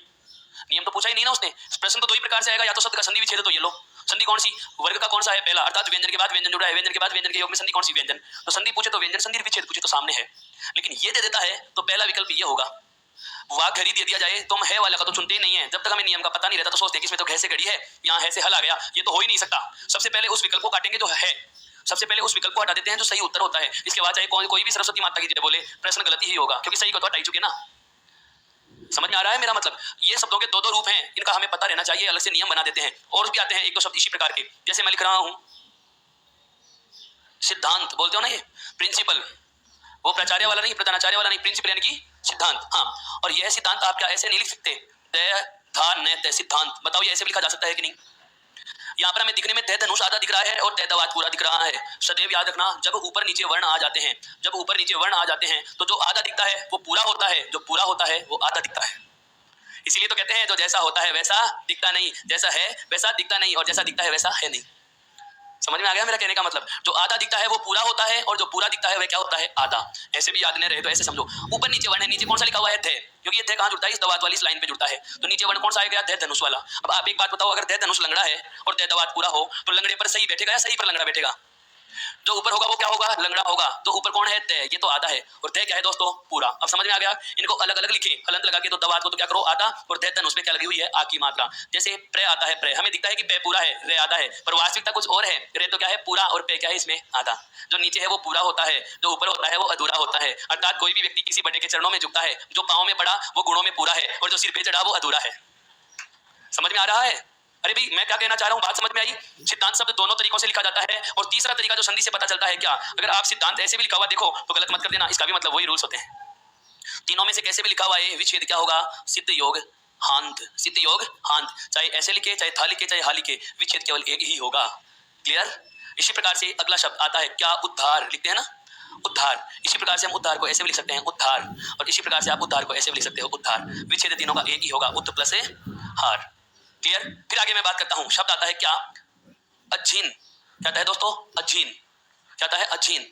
नियम तो पूछा ही नहीं ना उसने। प्रश्न तो दो ही प्रकार से आएगा, या तो शब्द का संधि विच्छेद, तो ये लो संधि कौन सी? वर्ग का कौन सा है? पहला, अर्थात व्यंजन के बाद व्यंजन जुड़ा है, व्यंजन के बाद व्यंजन के योग में संधि कौन सी? व्यंजन। तो संधि पूछे तो व्यंजन संधि, विच्छेद पूछे तो सामने है। लेकिन ये दे देता है तो पहला विकल्प ये होगा। वाक हरी दे दिया जाए तो हम है वाला का तो चुनते ही नहीं है। जब तक हमें नियम का पता नहीं रहता तो सोचते हैं कि इसमें तो घ से घड़ी है, यहाँ है से हल आ गया, ये तो हो ही नहीं सकता। सबसे पहले उस विकल्प को काटेंगे जो है, सबसे पहले उस विकल्प को हटा देते हैं जो सही उत्तर होता है। इसके बाद चाहे कोई भी सरस्वती माता की जय बोले, प्रश्न गलती ही होगा, क्योंकि सही को तो हटा ही चुके ना। समझ में आ रहा है मेरा मतलब? ये शब्दों के दो रूप हैं, इनका हमें पता रहना चाहिए, अलग से नियम बना देते हैं। और भी आते हैं एक दो शब्द इसी प्रकार के, जैसे मैं लिख रहा हूं सिद्धांत, बोलते हो ना ये प्रिंसिपल, वो प्राचार्य वाला नहीं, प्रधानाचार्य वाला नहीं, प्रिंसिपल यानी कि सिद्धांत। हाँ, और यह सिद्धांत आप क्या ऐसे नहीं लिख सकते? द था न त सिद्धांत, बताओ ये ऐसे भी लिखा जा सकता है कि नहीं? यहाँ पर हमें दिखने में तय धनुष आधा दिख रहा है और तय दवात पूरा दिख रहा है। सदैव याद रखना, जब ऊपर नीचे वर्ण आ जाते हैं, जब ऊपर नीचे वर्ण आ जाते हैं तो जो आधा दिखता है वो पूरा होता है, जो पूरा होता है वो आधा दिखता है। इसीलिए तो कहते हैं जो जैसा होता है वैसा दिखता नहीं, जैसा है वैसा दिखता नहीं, और जैसा दिखता है वैसा है नहीं। समझ में आ गया मेरा कहने का मतलब? जो आधा दिखता है वो पूरा होता है और जो पूरा दिखता है वह क्या होता है? आधा। ऐसे भी याद नहीं रहे तो ऐसे समझो, ऊपर नीचे वर्ण है, नीचे कौन सा लिखा हुआ है? ध, क्योंकि ये ध कहाँ जुड़ता है? इस दवात वाली इस लाइन पे जुड़ता है। तो नीचे वर्ण कौन सा आएगा? ध धनुष वाला। अब आप एक बात बताओ, अगर ध धनुष लंगड़ा है और ध दवात पूरा हो तो लंगड़े पर सही बैठेगा या सही पर लंगड़ा बैठेगा? जो ऊपर होगा वो क्या होगा? लंगड़ा होगा। तो ऊपर कौन है? तय, ये तो आधा है, और तय क्या है दोस्तों? पूरा। अब समझ में आ गया? इनको अलग अलग लिखे, हलंत लगा के, तो दवात को तो क्या करो? आधा, और तय धनुष पे क्या लगी हुई है? आ की मात्रा। जैसे प्र आता है, प्र हमें दिखता है कि पे पूरा है, रे आधा है, पर वास्तविकता कुछ और है। रे तो क्या है? पूरा, और पे क्या है? इसमें आधा। जो नीचे है वो पूरा होता है, जो ऊपर होता है वो अधूरा होता है। अर्थात कोई भी व्यक्ति किसी बड़े के चरणों में झुकता है, जो पांव में पड़ा वो गुणों में पूरा है, और जो सिर पे चढ़ा वो अधूरा है। समझ में आ रहा है? अरे भाई मैं क्या कहना चाह रहा हूँ, बात समझ में आई? सिद्धांत शब्द दोनों तरीकों से लिखा जाता है, और तीसरा तरीका जो संधि से पता चलता है क्या, अगर आप सिद्धांत ऐसे भी लिखा हुआ देखो तो गलत मत कर देना, इसका भी मतलब वही रूल्स होते हैं। तीनों में से कैसे भी लिखा हुआ है, विच्छेद क्या होगा? सिद्ध योग हांत, सिद्ध योग हांत। चाहे ऐसे लिखे, चाहे था लिखे, चाहे हा लिखे, विच्छेद केवल एक ही होगा। क्लियर? इसी प्रकार से अगला शब्द आता है क्या? उद्धार। लिखते हैं ना, उद्धार। इसी प्रकार से हम उद्धार को ऐसे भी लिख सकते हैं, उद्धार, और इसी प्रकार से आप उद्धार को ऐसे भी लिख सकते हो, उद्धार। विच्छेद तीनों का एक ही होगा, उद्ध प्लस हार। क्लियर? फिर आगे मैं बात करता हूं, शब्द आता है क्या? अजीन। क्या आता है दोस्तों? अजीन। क्या आता है? अजीन।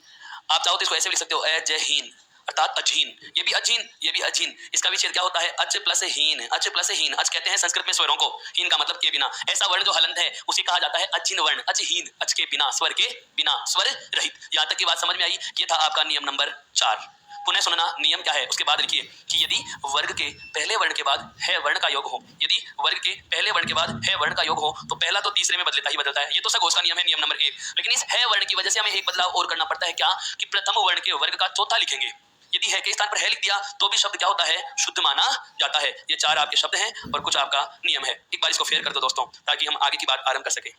आप चाहो तो इसको ऐसे भी लिख सकते हो, अजहीन, अर्थात अजीन। ये भी अजीन, ये भी अजीन। इसका विच्छेद क्या होता है? अच प्लस हीन, अच प्लस हीन। अच कहते हैं संस्कृत में स्वरों को, हीन का मतलब के बिना। ऐसा वर्ण जो हलंत है उसे कहा जाता है अजीन वर्ण, अजहीन, अच के बिना, स्वर के बिना, स्वर रहित। यहां तक की बात समझ में आई? ये था आपका नियम नंबर 4। पुनः सुनना, नियम क्या है उसके बाद लिखिए कि यदि वर्ग के पहले वर्ण के बाद है वर्ण का योग हो, यदि वर्ग के पहले वर्ण के बाद है वर्ण का योग हो तो पहला तो तीसरे में बदलता ही बदलता है। ये तो सगोस का नियम है, नियम नंबर 1। लेकिन इस है वर्ण की वजह से हमें एक बदलाव और करना पड़ता है, क्या? कि प्रथम वर्ण के वर्ग का चौथा लिखेंगे। यदि है के स्थान पर है लिख दिया तो भी शब्द क्या होता है? शुद्ध माना जाता है। ये 4 आपके शब्द हैं और कुछ आपका नियम है। एक बार इसको फेयर कर दो दोस्तों, ताकि हम आगे की बात आरंभ कर सके।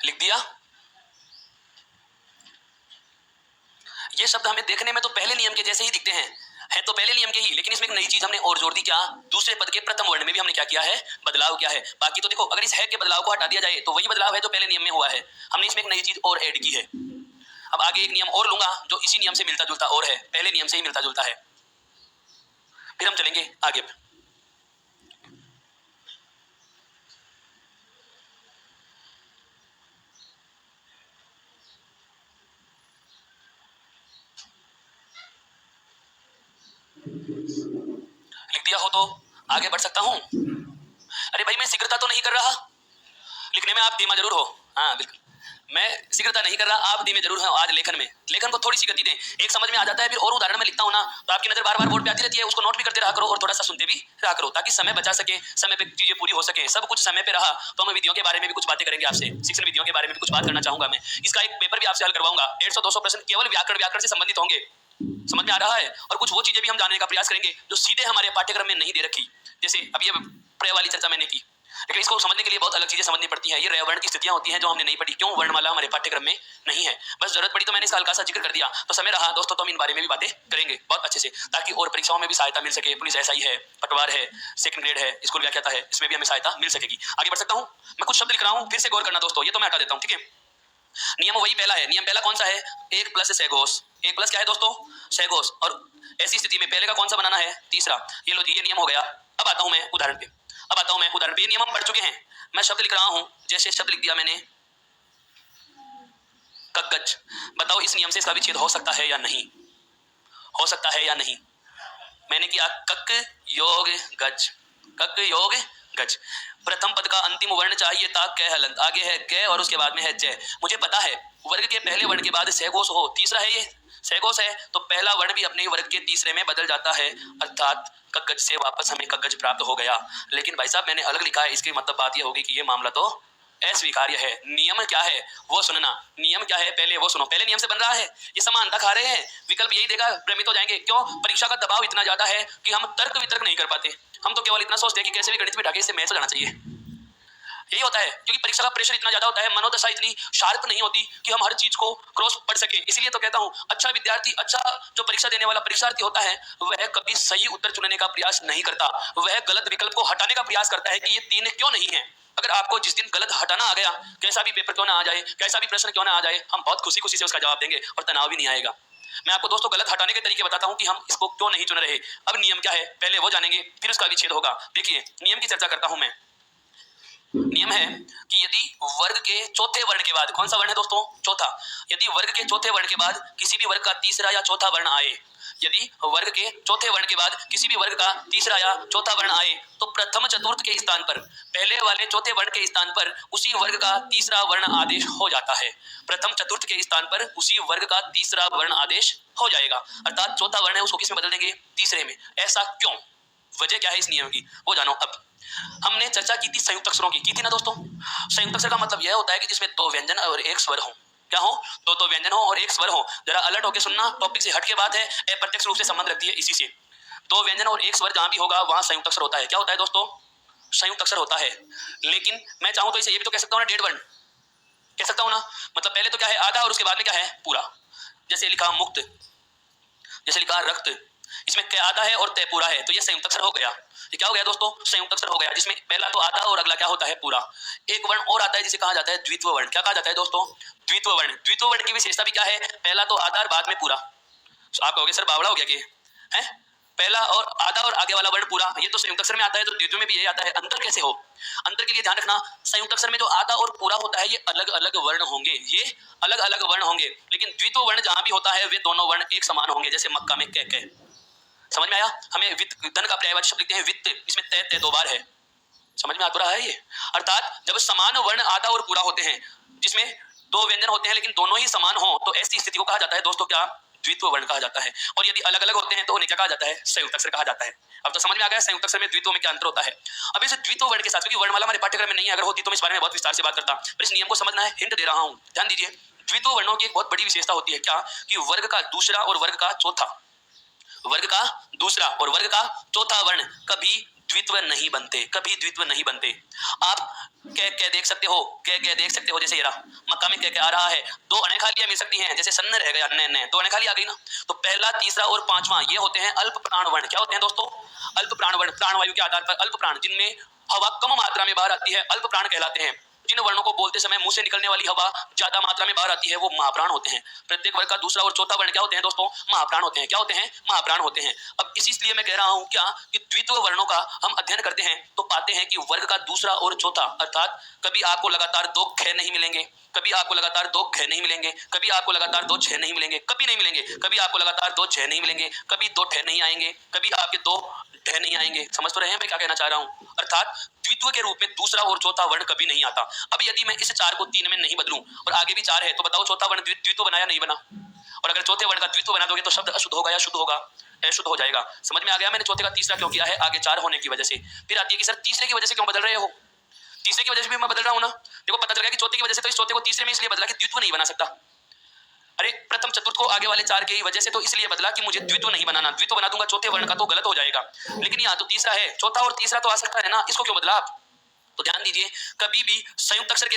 लिख दिया? ये शब्द हमें देखने में तो पहले नियम के जैसे ही दिखते हैं, है तो पहले नियम के ही, लेकिन इसमें एक नई चीज हमने और जोड़ दी। क्या? दूसरे पद के प्रथम वर्ण में भी हमने क्या किया है? बदलाव किया है। बाकी तो देखो, अगर इस है के बदलाव को हटा दिया जाए तो वही बदलाव है जो पहले नियम में हुआ है। हमने इसमें एक नई चीज और ऐड की है। अब आगे एक नियम और लूंगा जो इसी नियम से मिलता जुलता और है, पहले नियम से ही मिलता जुलता है, फिर हम चलेंगे आगे। लिख दिया हो तो आगे बढ़ सकता हूं? अरे भाई मैं शीघ्रता तो नहीं कर रहा, लिखने में आप धीमा जरूर हो। हाँ बिल्कुल, मैं शीघ्रता नहीं कर रहा, आप धीमे जरूर हैं। आज लेखन में, लेखन को थोड़ी सी गति दें, एक समझ में आ जाता है। फिर और उदाहरण में लिखता हूं ना तो आपकी नजर बार बार बोर्ड पे आती रहती है, उसको नोट भी करते रहा करो और थोड़ा सा सुनते भी रहा करो, ताकि समय बचा सके, समय पे चीजें पूरी हो सके। सब कुछ समय पे रहा तो हम विधियों के बारे में भी कुछ बातें करेंगे आपसे, शिक्षण विधियों के बारे में भी कुछ बात करना चाहूंगा मैं। इसका एक पेपर भी आपसे हल करवाऊंगा, 150-200 प्रश्न केवल व्याकरण से संबंधित होंगे। समझ में आ रहा है? और कुछ वो चीजें भी हम जानने का प्रयास करेंगे जो सीधे हमारे पाठ्यक्रम में नहीं दे रखी। जैसे अब ये प्रय वाली चर्चा मैंने की, लेकिन इसको समझने के लिए बहुत अलग चीजें समझनी पड़ती हैं। ये रैवर्ण की स्थितियां होती हैं जो हमने नहीं पढ़ी। क्यों? वर्णमाला हमारे पाठ्यक्रम में नहीं है। बस जरूरत पड़ी तो मैंने इसका हल्का सा जिक्र कर दिया। तो समय रहा दोस्तों तो हम इन बारे में भी बातें करेंगे बहुत अच्छे से, ताकि और परीक्षाओं में भी सहायता मिल सके। पुलिस एसआई है, पटवार है, सेकंड ग्रेड है, स्कूल व्याख्याता है, इसमें भी हमें सहायता मिल सकेगी। आगे बढ़ सकता हूँ। मैं कुछ शब्द लिख रहा हूँ, फिर से गौर करना दोस्तों। ये तो मैं हटा देता हूँ, ठीक है। नियम वही पहला है। नियम पहला कौन सा है? 1 प्लस सहघोष। 1 प्लस क्या है दोस्तों? सहघोष। और ऐसी स्थिति में पहले का कौन सा बनाना है? तीसरा। ये लो जी, ये नियम हो गया। अब आता हूं मैं उदाहरण पे। ये नियम हम पढ़ चुके हैं। मैं शब्द लिख रहा हूं, जैसे शब्द लिख दिया मैंने कक्कच। बताओ इस नियम से इसका विच्छेद हो सकता है या नहीं? हो सकता है या नहीं? मैंने किया कक योग गज। कक योग गज। प्रथम पद का अंतिम वर्ण चाहिए था क हलंत, आगे है क और उसके बाद में है जय। मुझे पता है वर्ग के पहले वर्ण के बाद सहघोष हो, तीसरा है, ये सहघोष है, तो पहला वर्ण भी अपने ही वर्ग के तीसरे में बदल जाता है, अर्थात कक्कज से वापस हमें कक्कज प्राप्त हो गया। लेकिन भाई साहब मैंने अलग लिखा है, इसकी मतलब बात यह होगी कि ये मामला तो अस्वीकार्य है। नियम क्या है वो सुनना। नियम क्या है पहले वो सुनो। पहले नियम से बन रहा है, ये समानता खा रहे हैं। विकल्प यही देगा, भ्रमित हो जाएंगे। क्यों? परीक्षा का दबाव इतना ज्यादा है कि हम तर्क वितर्क नहीं कर पाते। हम तो केवल इतना सोचते हैं कि कैसे भी गणित में ढाके इससे मैथ हो जाना चाहिए। यही होता है, क्योंकि परीक्षा का प्रेशर इतना ज्यादा होता है, मनोदशा इतनी शार्प नहीं होती कि हम हर चीज को क्रॉस पढ़ सके। इसलिए तो कहता हूं, अच्छा विद्यार्थी, अच्छा जो परीक्षा देने वाला परीक्षार्थी होता है, वह कभी सही उत्तर चुनने का प्रयास नहीं करता। वह गलत विकल्प को हटाने का प्रयास करता है कि ये 3 क्यों नहीं है। अगर आपको जिस दिन गलत हटाना आ गया, कैसा भी पेपर क्यों ना आ जाए, कैसा भी प्रश्न क्यों ना आ जाए, हम बहुत खुशी खुशी से उसका जवाब देंगे और तनाव भी नहीं आएगा। मैं आपको दोस्तों गलत हटाने के तरीके बताता हूं कि हम इसको क्यों नहीं चुन रहे। अब नियम क्या है पहले वो जानेंगे, फिर उसका विच्छेद होगा। देखिए नियम की चर्चा करता हूं मैं। नियम है कि यदि वर्ग के चौथे वर्ण के बाद, कौन सा वर्ण है दोस्तों? चौथा। यदि वर्ग के चौथे वर्ण के बाद किसी भी वर्ग का तीसरा या चौथा वर्ण आए, यदि वर्ग के चौथे वर्ण के बाद किसी भी वर्ग का तीसरा या चौथा वर्ण आए, तो प्रथम चतुर्थ के स्थान पर, पहले वाले चौथे वर्ण के स्थान पर उसी वर्ग का तीसरा वर्ण आदेश हो जाता है। प्रथम चतुर्थ के स्थान पर उसी वर्ग का तीसरा वर्ण आदेश हो जाएगा, अर्थात चौथा वर्ण है उसको किस में बदल देंगे? तीसरे में। ऐसा क्यों? वजह क्या है इस नियम की वो जानो। अब हमने चर्चा की थी संयुक्त अक्षरों की थी ना दोस्तों। संयुक्त अक्षर का मतलब यह होता है कि जिसमें 2 व्यंजन और 1 स्वर हो। क्या हो? 2 व्यंजन हो और 1 स्वर हो। जरा अलर्ट होकर सुनना, टॉपिक से हट के बात है, अप्रत्यक्ष रूप से संबंध रखती है इसी से। 2 व्यंजन और 1 स्वर जहां भी होगा वहां संयुक्त अक्षर होता है। क्या होता है दोस्तों? संयुक्त अक्षर होता है। लेकिन मैं चाहूं तो इसे ये भी तो कह सकता हूं ना, डेढ़ वर्ण कह सकता हूं ना। मतलब पहले तो क्या है? आधा और उसके बाद में क्या है? पूरा। जैसे लिखा मुक्त, जैसे लिखा रक्त, इसमें क्या आधा है और तय पूरा है, तो ये संयुक्त अक्षर हो गया। ये क्या हो गया दोस्तों? संयुक्त अक्षर हो गया, जिसमें पहला तो आधा और अगला क्या होता है? पूरा। एक वर्ण और आता है जिसे कहा जाता है द्वित्व वर्ण। क्या कहा जाता है दोस्तों? द्वित्व वर्ण। द्वित्व वर्ण की विशेषता भी क्या है? पहला तो आधा और बाद में पूरा। आप कहोगे सर बावड़ा हो गया कि है? पहला और आधा और आगे वाला वर्ण पूरा, ये तो संयुक्त अक्षर में आता है, तो द्वित्व में भी यही आता है। अंतर कैसे हो? अंतर के लिए ध्यान रखना, संयुक्त अक्षर में जो आधा और पूरा होता है ये अलग अलग वर्ण होंगे, ये अलग अलग वर्ण होंगे। लेकिन द्वित्व वर्ण जहां भी होता है वे दोनों वर्ण एक समान होंगे। जैसे मक्का में कह। समझ में आया? हमें वित्त, धन का पर्यायवाची शब्द लिखते हैं वित्त, इसमें तय 2 बार है। समझ में आ तो रहा है ये? अर्थात जब समान वर्ण आधा और पूरा होते हैं, जिसमें 2 व्यंजन होते हैं लेकिन दोनों ही समान हो, तो ऐसी स्थिति को कहा जाता है दोस्तों क्या? द्वित्व वर्ण कहा जाता है। और यदि अलग अलग होते हैं तो उन्हें क्या कहा जाता है? संयुक्त अक्षर कहा जाता है। अब तो समझ में आ गया संयुक्त अक्षर में द्वित्व में क्या अंतर होता है। अब इस द्वित्व वर्ण के साथ, क्योंकि वर्णमाला हमारे पाठ्यक्रम में नहीं है, अगर होती तो मैं इस बारे में बहुत विस्तार से बात करता, पर इस नियम को समझना है, हिंट दे रहा हूं, ध्यान दीजिए। द्वित्व वर्णों की एक बहुत बड़ी विशेषता होती है, क्या? कि वर्ग का दूसरा और वर्ग का चौथा, वर्ग का दूसरा और वर्ग का चौथा वर्ण कभी द्वित्व नहीं बनते, कभी द्वित्व नहीं बनते। आप कह देख सकते हो, कह देख सकते हो, जैसे ये रहा मक्का में कह आ रहा है, 2 अनेखालियां मिल सकती हैं, जैसे सन्न रह गया, न 2 अनेखाली आ गई ना। तो पहला, तीसरा और पांचवा ये होते हैं अल्प प्राण वर्ण। क्या होते हैं दोस्तों? अल्प प्राण वर्ण। प्राणवायु के आधार पर अल्प प्राण, जिनमें हवा कम मात्रा में बाहर आती है, अल्प प्राण कहलाते हैं। जिन वर्णों को बोलते समय मुंह से निकलने वाली हवा ज्यादा मात्रा में बाहर आती है वो महाप्राण होते हैं। प्रत्येक वर्ग का दूसरा और चौथा वर्ण क्या होते हैं दोस्तों? महाप्राण होते हैं। क्या होते हैं? महाप्राण होते हैं। अब इसलिए मैं कह रहा हूं क्या कि द्वित्व वर्णों का हम अध्ययन करते हैं तो पाते हैं कि वर्ग का दूसरा और चौथा, अर्थात कभी आपको लगातार 2 ख नहीं मिलेंगे, कभी आपको लगातार 2 घ नहीं मिलेंगे, कभी आपको लगातार 2 छ नहीं मिलेंगे, कभी नहीं मिलेंगे, कभी आपको लगातार 2 झ नहीं मिलेंगे, कभी 2 ठ नहीं आएंगे, कभी आपके 2 ढ नहीं आएंगे। समझ तो रहे हैं मैं क्या कहना चाह रहा हूं? अर्थात द्वित्व के रूप में दूसरा और चौथा वर्ण कभी नहीं आता। अब यदि मैं इस 4 को 3 में नहीं बदलूं और आगे भी 4 है, तो बताओ चौथा वर्ण द्वित्व बनाया नहीं बना? और अगर चौथे वर्ण का द्वित्व बना दोगे तो शब्द अशुद्ध होगा या शुद्ध होगा? अशुद्ध हो जाएगा। समझ में आ गया? मैंने चौथे का तीसरा क्यों किया है? आगे 4 होने की वजह से। फिर आती है कि सर तीसरे की वजह से क्यों बदल रहे हो? तीसरे की वजह से भी मैं बदल रहा हूं ना। देखो पता चल गया कि चौथे की वजह से, तो इस चौथे को तीसरे में इसलिए बदला कि द्वित्व नहीं बना सकता। अरे प्रथम चतुर्थ को आगे वाले 4 की वजह से तो इसलिए बदला कि मुझे द्वित्व नहीं बनाना, द्वित्व बना दूंगा चौथे वर्ण का तो गलत हो जाएगा। लेकिन यहाँ तो तीसरा है, चौथा और तीसरा तो आ सकता है ना, इसको क्यों बदला आप? तो ध्यान दीजिए, कभी भी संयुक्त अक्षर के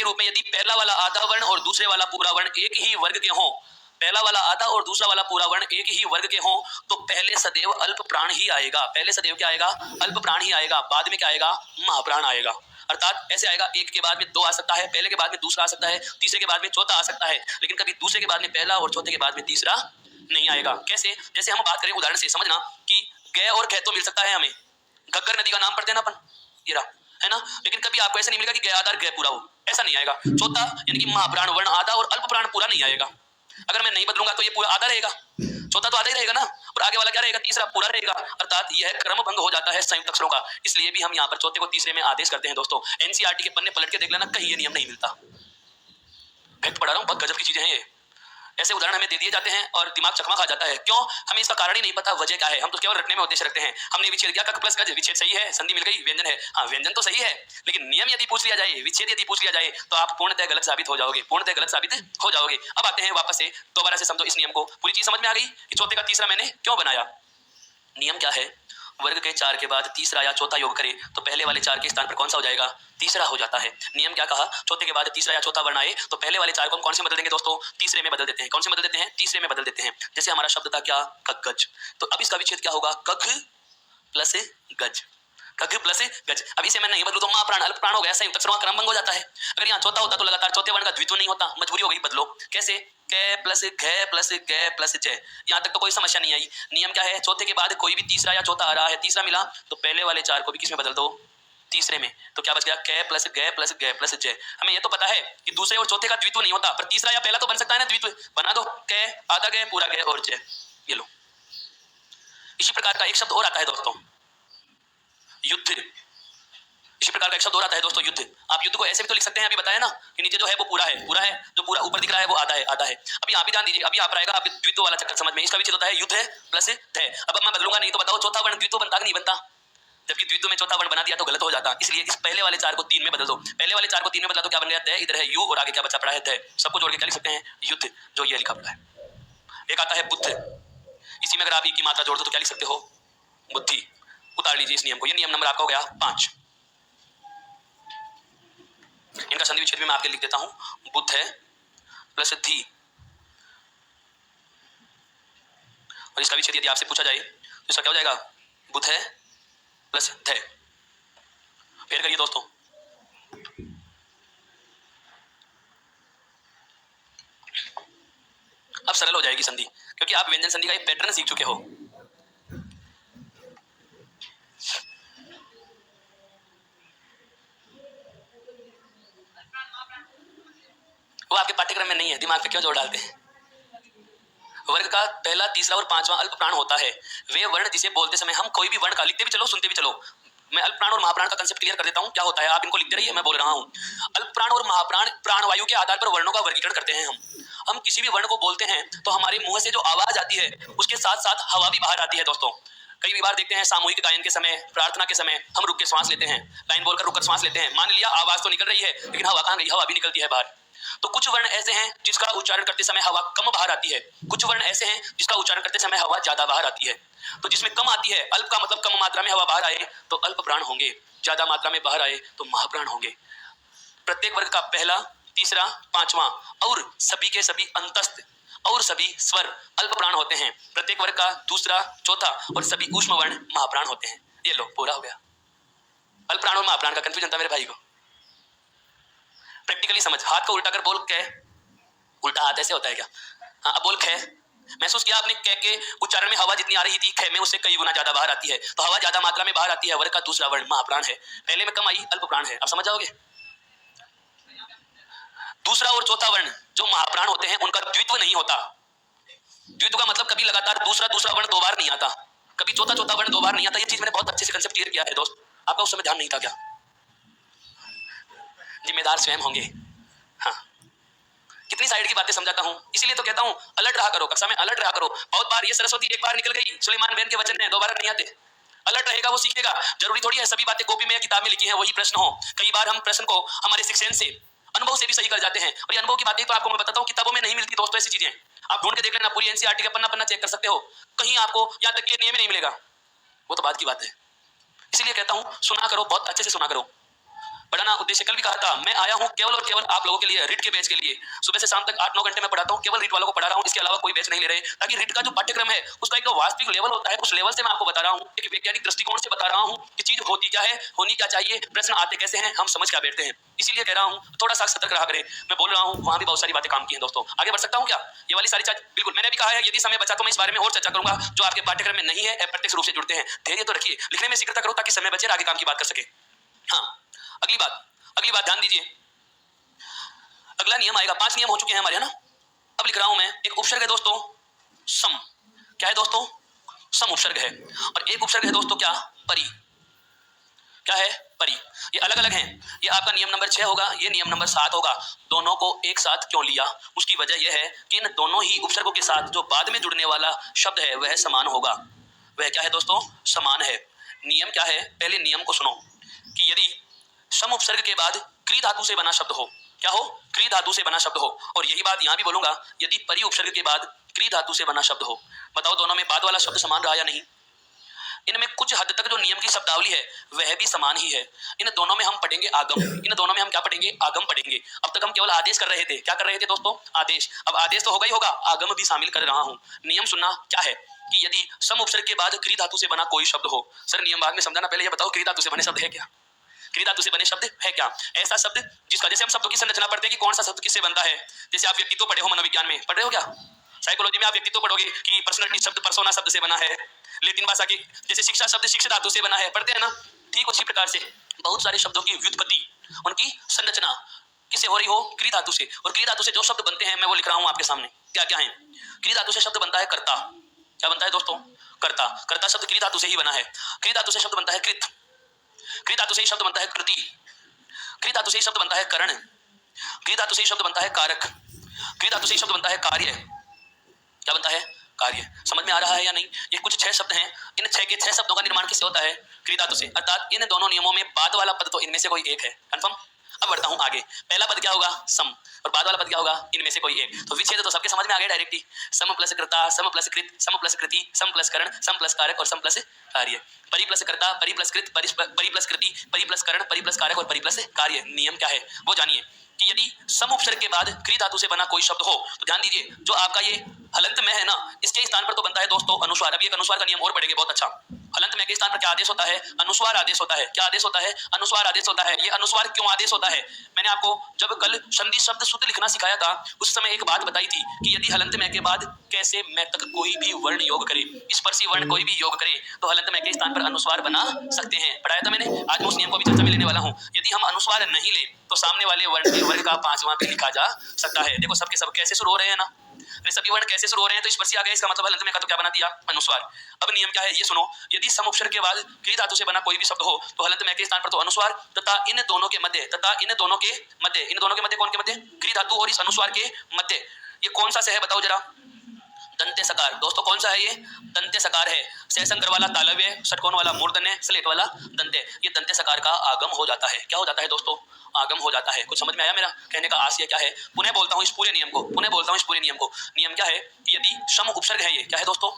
रूप में यदि पहला वाला आधा वर्ण और दूसरे वाला पूरा वर्ण एक ही वर्ग के हों, पहला वाला आधा और दूसरा वाला पूरा वर्ण एक ही वर्ग के हों, तो पहले सदैव अल्प प्राण ही आएगा। पहले सदैव क्या आएगा? अल्प प्राण ही आएगा। बाद में क्या आएगा? महाप्राण आएगा। अर्थात ऐसे आएगा, एक के बाद में दो आ सकता है, पहले के बाद में दूसरा आ सकता है, तीसरे के बाद में चौथा आ सकता है, लेकिन कभी दूसरे के बाद में पहला और चौथे के बाद में तीसरा नहीं आएगा। कैसे? जैसे हम बात करें उदाहरण से, समझना कि ग और ख तो मिल सकता है हमें, घग्गर नदी का नाम पढ़ते हैं ना अपन, ये रहा, है ना। लेकिन कभी आपको ऐसा नहीं मिलेगा कि ग आधा ग पूरा हो, ऐसा नहीं आएगा। चौथा यानी कि महाप्राण वर्ण आधा और अल्प प्राण पूरा नहीं आएगा। अगर मैं नहीं बदलूंगा तो ये पूरा आधा रहेगा, चौथा तो आधा ही रहेगा ना, और आगे वाला क्या रहेगा? तीसरा पूरा रहेगा। अर्थात यह क्रम भंग हो जाता है संयुक्त अक्षरों का। इसलिए भी हम यहाँ पर चौथे को तीसरे में आदेश करते हैं। दोस्तों एनसीईआरटी के पन्ने पलट के देख लेना, कहीं ये नियम नहीं मिलता। फैक्ट पढ़ा रहा हूँ, बहुत गजब की चीजें हैं ये। ऐसे उदाहरण हमें दे दिए जाते हैं और दिमाग चकमा खा जाता है। क्यों? हमें इसका कारण ही नहीं पता, वजह क्या है। हम तो केवल रटने में उद्देश्य रखते हैं। हमने विच्छेद किया, कक प्लस गज, विच्छेद सही है, संधि मिल गई, व्यंजन है। हाँ व्यंजन तो सही है, लेकिन नियम यदि पूछ लिया जाए, विच्छेद यदि पूछ लिया जाए, तो आप पूर्णतः गलत साबित हो जाओगे, पूर्णतः गलत साबित हो जाओगे। अब आते हैं वापस से, दोबारा से समझो इस नियम को। पूरी चीज समझ में आ गई कि चौथे का तीसरा मैंने क्यों बनाया। नियम क्या है? वर्ग के 4 के बाद तीसरा या चौथा योग करे तो पहले वाले 4 के स्थान पर कौन सा हो जाएगा? तीसरा हो जाता है। नियम क्या कहा? चौथे के बाद तीसरा या चौथा वर्ण आए तो पहले वाले 4 को हम कौन से बदल देंगे दोस्तों? तीसरे में बदल देते हैं। कौन से बदल देते हैं? तीसरे में बदल देते हैं। जैसे हमारा शब्द था क्या? कगज, तो अब इसका विच्छेद क्या होगा? कग प्लस गज, कग प्लस गज। अब इसे मैं नहीं बदलूं तो महाप्राण अल्प प्राण हो गया, संयुक्त अक्षरों का क्रम भंग हो जाता है। अगर यहाँ चौथा होता तो लगातार चौथे वर्ण का द्वित्व नहीं होता, मजबूरी हो गई बदलो। कैसे? कै प्लस घ प्लस ग प्लस जय। यहाँ तक तो कोई समस्या नहीं आई। नियम क्या है? चौथे के बाद कोई भी तीसरा या चौथा आ रहा है, तीसरा मिला तो पहले वाले 4 को भी किसमें बदल दो? तीसरे में। तो क्या बच गया? कै प्लस ग प्लस जय। हमें यह तो पता है कि दूसरे और चौथे का द्वित्व नहीं होता, पर तीसरा या पहला तो बन सकता है ना, द्वित्व बना दो। कै आधा ग पूरा ग और जय, ये लो। इसी प्रकार का एक शब्द और आता है दोस्तों, युद्ध। इसी प्रकार का एक शब्द और आता है दोस्तों, युद्ध। आप युद्ध को ऐसे भी तो लिख सकते हैं, अभी बताया ना कि नीचे जो है वो पूरा है, पूरा है, जो पूरा ऊपर दिख रहा है वो आधा है, आधा है। अभी यहाँ भी ध्यान दीजिए, अभी यहाँ पर आएगा आपके द्वित्व वाला चक्कर समझ में। इसका विच्छेद होता है युद्ध है प्लस ध। अब मैं बदलूंगा नहीं तो बताओ चौथा वर्ण द्वित्व बनता कि नहीं बनता? जबकि द्वित्व में चौथा वर्ण बना दिया तो गलत हो जाता। इसलिए इस पहले वाले 4 को 3 में बदल दो। पहले वाले 4 को 3 में बदला तो क्या बन गया? द, इधर है यू और आगे क्या बचा पड़ा है? ध। सबको जोड़ के क्या लिख सकते हैं? युद्ध, जो ये लिखा पड़ा है। एक आता है बुद्ध, इसी में अगर आप ई की मात्रा जोड़ दो तो क्या लिख सकते हो? बुद्धि। उतार लीजिए इस नियम को, ये नियम नंबर आपका हो गया 5। इनका संधि विच्छेद में मैं आपके लिख देता हूं, बुद्ध है प्लस धी, और इसका विच्छेद यदि आपसे पूछा जाए तो इसका क्या हो जाएगा? बुद्ध है प्लस ध। फिर करिए दोस्तों, अब सरल हो जाएगी संधि, क्योंकि आप व्यंजन संधि का एक पैटर्न सीख चुके हो। वो आपके पाठ्यक्रम में नहीं है, दिमाग पे क्यों जोर डालते हैं? वर्ग का पहला, तीसरा और पांचवा अल्प प्राण होता है। वे वर्ण जिसे बोलते समय हम कोई भी वर्ण का लिखते भी चलो, सुनते भी चलो। मैं अल्प प्राण और महाप्राण का कंसेप्ट क्लियर कर देता हूं, क्या होता है आप इनको लिखते रहिए, मैं बोल रहा हूं। अल्प प्राण और महाप्राण प्राणवायु के आधार पर वर्णों का वर्गीकरण करते हैं हम किसी भी वर्ण को बोलते हैं तो हमारे मुंह से जो आवाज आती है उसके साथ साथ हवा भी बाहर आती है दोस्तों। कई बार देखते हैं सामूहिक गायन के समय, प्रार्थना के समय हम रुक के श्वास लेते हैं, लाइन बोलकर रुक कर श्वास लेते हैं। मान लिया आवाज तो निकल रही है लेकिन हवा कहां गई? हवा भी निकलती है बाहर। तो कुछ वर्ण ऐसे हैं जिसका उच्चारण करते समय हवा कम बाहर आती है, कुछ वर्ण ऐसे हैं जिसका उच्चारण करते समय हवा ज्यादा बाहर आती है। तो जिसमें कम आती है, अल्प का मतलब कम मात्रा में हवा बाहर आए तो अल्प प्राण होंगे, ज्यादा मात्रा में बाहर आए तो महाप्राण होंगे। प्रत्येक वर्ग का पहला, तीसरा, पांचवा और सभी के सभी अंतस्थ और सभी स्वर अल्प प्राण होते हैं। प्रत्येक वर्ग का दूसरा, चौथा और सभी ऊष्म वर्ण महाप्राण होते हैं। ये लो पूरा हो गया। अल्प प्राण और महाप्राण का कंफ्यूजन था मेरे भाई को, प्रैक्टिकली समझ। हाथ को उल्टा कर बोल कै, उल्टा हाथ ऐसे होता है क्या? हाँ अब बोल खे। महसूस किया आपने कै के उच्चारण में हवा जितनी आ रही थी खे में उससे कई गुना ज्यादा बाहर आती है, तो हवा ज्यादा मात्रा में बाहर आती है। वर्ग का दूसरा वर्ण महाप्राण है, पहले में कम आई अल्प प्राण है। अब समझ जाओगे। दूसरा और चौथा वर्ण जो महाप्राण होते हैं उनका द्वित्व नहीं होता। द्वित्व का मतलब कभी लगातार दूसरा दूसरा वर्ण 2 बार नहीं आता, कभी चौथा चौथा वर्ण 2 बार नहीं आता। ये चीज मैंने बहुत अच्छे से कंसेप्ट क्लियर किया है दोस्त, आपका उस समय ध्यान नहीं था क्या? जिम्मेदार स्वयं होंगे। हाँ, कितनी साइड की बातें समझाता हूँ, इसीलिए तो कहता हूँ अलर्ट रहा करो, कक्षा में अलर्ट रहा करो। बहुत बार ये सरस्वती एक बार निकल गई, सुलेमान बहन के वचन है, दोबारा नहीं आते। अलर्ट रहेगा वो सीखेगा। जरूरी थोड़ी है सभी बातें कॉपी में या किताब में लिखी है वही प्रश्न हो। कई बार हम प्रश्न को हमारे शिक्षण से, अनुभव से भी सही कर जाते हैं, और ये अनुभव की बातें तो आपको मैं बताता हूँ किताबों में नहीं मिलती दोस्तों। ऐसी चीजें आप ढूंढ के देख लेना, पूरी एनसीईआरटी का पन्ना पन्ना चेक कर सकते हो, कहीं आपको यहाँ तक ये नियम नहीं मिलेगा। वो तो बात की बात है। इसीलिए कहता हूं सुना करो, बहुत अच्छे से सुना करो। पढ़ाना उद्देश्य, कल भी कहा था, मैं आया हूं केवल और केवल आप लोगों के लिए, रिट के बैच के लिए। सुबह से शाम तक 8-9 घंटे मैं पढ़ाता हूं, केवल रिट वालों को पढ़ा रहा हूं, इसके अलावा कोई बैच नहीं ले रहे, ताकि रिट का जो पाठ्यक्रम है उसका एक वास्तविक लेवल होता है, उस लेवल से मैं आपको बता रहा हूं, एक वैज्ञानिक दृष्टिकोण से बता रहा हूं कि चीज होती क्या है, होनी क्या चाहिए, प्रश्न आते कैसे हैं, हम समझ क्या बैठते हैं। इसीलिए कह रहा हूं थोड़ा सा सतर्क रहा करें। मैं बोल रहा हूं वहां भी बहुत सारी बातें काम की हैं दोस्तों। आगे बढ़ सकता हूं क्या? ये वाली सारी चीज बिल्कुल मैंने भी कहा है, यदि समय बचा तो मैं इस बारे में और चर्चा करूंगा जो आपके पाठ्यक्रम में नहीं है, प्रत्यक्ष रूप से जुड़ते हैं। धैर्य तो रखिए, लिखने में शीघ्रता करो ताकि समय बचे आगे काम की बात कर सके। हाँ, अगली बात ध्यान दीजिए, अगला नियम आएगा। 5 नियम हो चुके हैं हमारे, है ना। अब लिख रहा हूं मैं, एक उपसर्ग है दोस्तों सम। क्या है दोस्तों? सम उपसर्ग है। और एक उपसर्ग है दोस्तों क्या? परि। क्या है? परि। ये अलग अलग हैं। ये आपका नियम नंबर 6 होगा, ये नियम नंबर 7 होगा। दोनों को एक साथ क्यों लिया? उसकी वजह यह है कि इन दोनों ही उपसर्गों के साथ जो बाद में जुड़ने वाला शब्द है वह समान होगा। वह क्या है दोस्तों? समान है। नियम क्या है? पहले नियम को सुनो कि यदि सम उपसर्ग के बाद क्री धातु से बना शब्द हो, क्या हो? क्री धातु से बना शब्द हो। और यही बात यहां भी बोलूंगा, यदि परि उपसर्ग के बाद क्री धातु से बना शब्द हो। बताओ दोनों में बाद वाला शब्द समान रहा या नहीं? इनमें कुछ हद तक जो नियम की शब्दावली है वह भी समान ही है। इन दोनों में हम पढ़ेंगे आगम, इन दोनों में हम क्या पढ़ेंगे? आगम पढ़ेंगे। अब तक हम केवल आदेश कर रहे थे। क्या कर रहे थे दोस्तों? आदेश। अब आदेश तो होगा ही होगा, आगम भी शामिल कर रहा हूं। नियम सुनना क्या है कि यदि सम उपसर्ग के बाद क्री धातु से बना कोई शब्द हो। सर नियम बाद में समझाना, पहले ये बताओ क्री धातु से बने शब्द है क्या? क्री धातु से बने शब्द है क्या? ऐसा शब्द जिसका, जैसे हम शब्दों की संरचना पढ़ते हैं कि कौन सा शब्द किससे बनता है। जैसे आप व्यक्तित्व पढ़े हो, मनोविज्ञान में पढ़ रहे हो क्या? साइकोलॉजी में आप व्यक्तित्व पढ़ोगे कि पर्सनालिटी शब्द पर्सोना शब्द से बना है। लेटिन भाषा की जैसे शिक्षा शब्द शिक्षा धातु से बना है, पढ़ते हैं ना। ठीक उसी प्रकार से बहुत सारे शब्दों की व्युत्पत्ति, उनकी संरचना किससे हो रही हो? क्री धातु से। और क्री धातु से जो शब्द बनते हैं मैं वो लिख रहा हूं आपके सामने। क्या क्या है? क्री धातु से शब्द बनता है कर्ता। क्या बनता है दोस्तों? कर्ता। कर्ता शब्द क्री धातु से ही बना है। क्री धातु से शब्द बनता है कृत। क्री धातु से ही शब्द बनता है कृति। क्री धातु से ही शब्द बनता है करण। क्री धातु से ही शब्द बनता है कारक। क्री धातु से ही शब्द बनता है कार्य। क्या बनता है? कार्य। समझ में आ रहा है या नहीं? ये कुछ 6 शब्द हैं। इन 6 के 6 शब्दों का निर्माण किससे होता है? क्री धातु से। अर्थात इन दोनों नियमों में बाद वाला पद तो इनमें से कोई एक है। कंफर्म? अब बढ़ता हूं आगे। पहला पद क्या होगा? सम। और बाद वाला पद क्या होगा? इनमें से कोई एक। तो विच्छेद तो सबके समझ में आ गया डायरेक्ट ही। सम प्लस कर्ता, सम प्लस कृत, सम प्लस कृति, सम प्लस करण, सम प्लस कारक और सम प्लस कार्य। परि प्लस कर्ता, परि प्लस कृत, परि प्लस कृति, परि प्लस करण, परि प्लस कारक और परि प्लस कार्य। नियम क्या है वो जानिए कि यदि सम उपसर्ग के बाद क्री धातु से बना कोई शब्द हो तो ध्यान दीजिए, जो आपका ये हलंत में है ना, इसके स्थान पर तो बनता है दोस्तों अनुस्वार। अभी एक अनुस्वार का नियम और पढ़ेंगे, बहुत अच्छा। हलंत में के स्थान पर क्या आदेश होता है? अनुस्वार आदेश होता है। क्या आदेश होता है? अनुस्वार आदेश होता है। ये अनुस्वार क्यों आदेश होता है? मैंने आपको जब कल संधि शब्द शुद्ध लिखना सिखाया था उस समय एक बात बताई थी कि यदि हलंत में के बाद कैसे मैं तक कोई भी वर्ण योग करे, स्पर्शी वर्ण कोई भी योग करे तो हलंत में के स्थान पर अनुस्वार बना सकते हैं। पढ़ाया था मैंने। आज मैं उस नियम को भी चर्चा में लेने वाला हूं। यदि हम अनुस्वार नहीं ले तो सामने वाले वर्ण के वर्ग का 5वां भी लिखा जा सकता है। देखो सबके सब कैसे शुरू हो रहे हैं ना, सभी वर्ण कैसे शुरू हो रहे हैं, तो स्पर्शी आ गया, इसका मतलब हलंत में का तो क्या बना दिया? अनुस्वार। अब नियम क्या है ये सुनो, यदि सम उपसर्ग के बाद क्री धातु से बना कोई भी शब्द हो तो हलंत में के स्थान पर तो अनुस्वार तथा इन दोनों के मध्य कौन के मध्य? क्री धातु और इस अनुस्वार के मध्य ये कौन सा से है बताओ जरा? दंते सकार। दोस्तों कौन सा है ये? दंते सकार है। सहसंकर वाला तालव्य, षटकोण वाला मूर्धन्य, स्लेट वाला दंते। ये दंते सकार का आगम हो जाता है। क्या हो जाता है दोस्तों? आगम हो जाता है। कुछ समझ में आया मेरा कहने का आशय क्या है? पुनः बोलता हूं इस पूरे नियम को। नियम क्या है कि यदि सम उपसर्ग है, ये क्या है दोस्तों?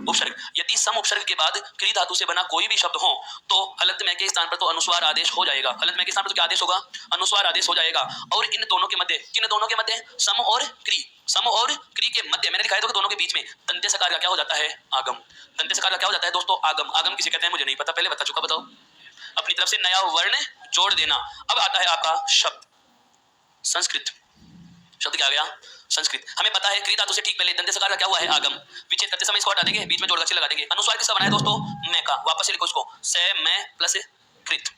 उपसर्ग। यदि सम उपसर्ग के बाद क्री धातु से बना कोई भी शब्द हो तो हलंत में के स्थान पर तो अनुस्वार आदेश हो जाएगा। हलंत में के स्थान पर तो क्या आदेश होगा? अनुस्वार आदेश हो जाएगा। और इन दोनों के मध्य, किन दोनों के मध्य? सम और क्री के मध्य, मैंने दिखाया था कि दोनों के बीच में दंते सकार का क्या हो जाता है? आगम। दंते सकार का क्या हो जाता है दोस्तों? आगम। आगम किसे कहते हैं मुझे नहीं पता, पहले बता चुका, बताओ। अपनी तरफ से नया वर्ण जोड़ देना। अब आता है आपका शब्द संस्कृत। शब्द क्या आ गया? संस्कृत। हमें पता है क्री धातु से ठीक पहले दंते सकार का क्या हुआ है? आगम। विच्छेद करते समय इसको हटा देंगे, बीच में जोड़ लगा देंगे। अनुस्वार किसका बना है दोस्तों? मैं का। वापस से लिखो इसको, से मैं प्लस कृत।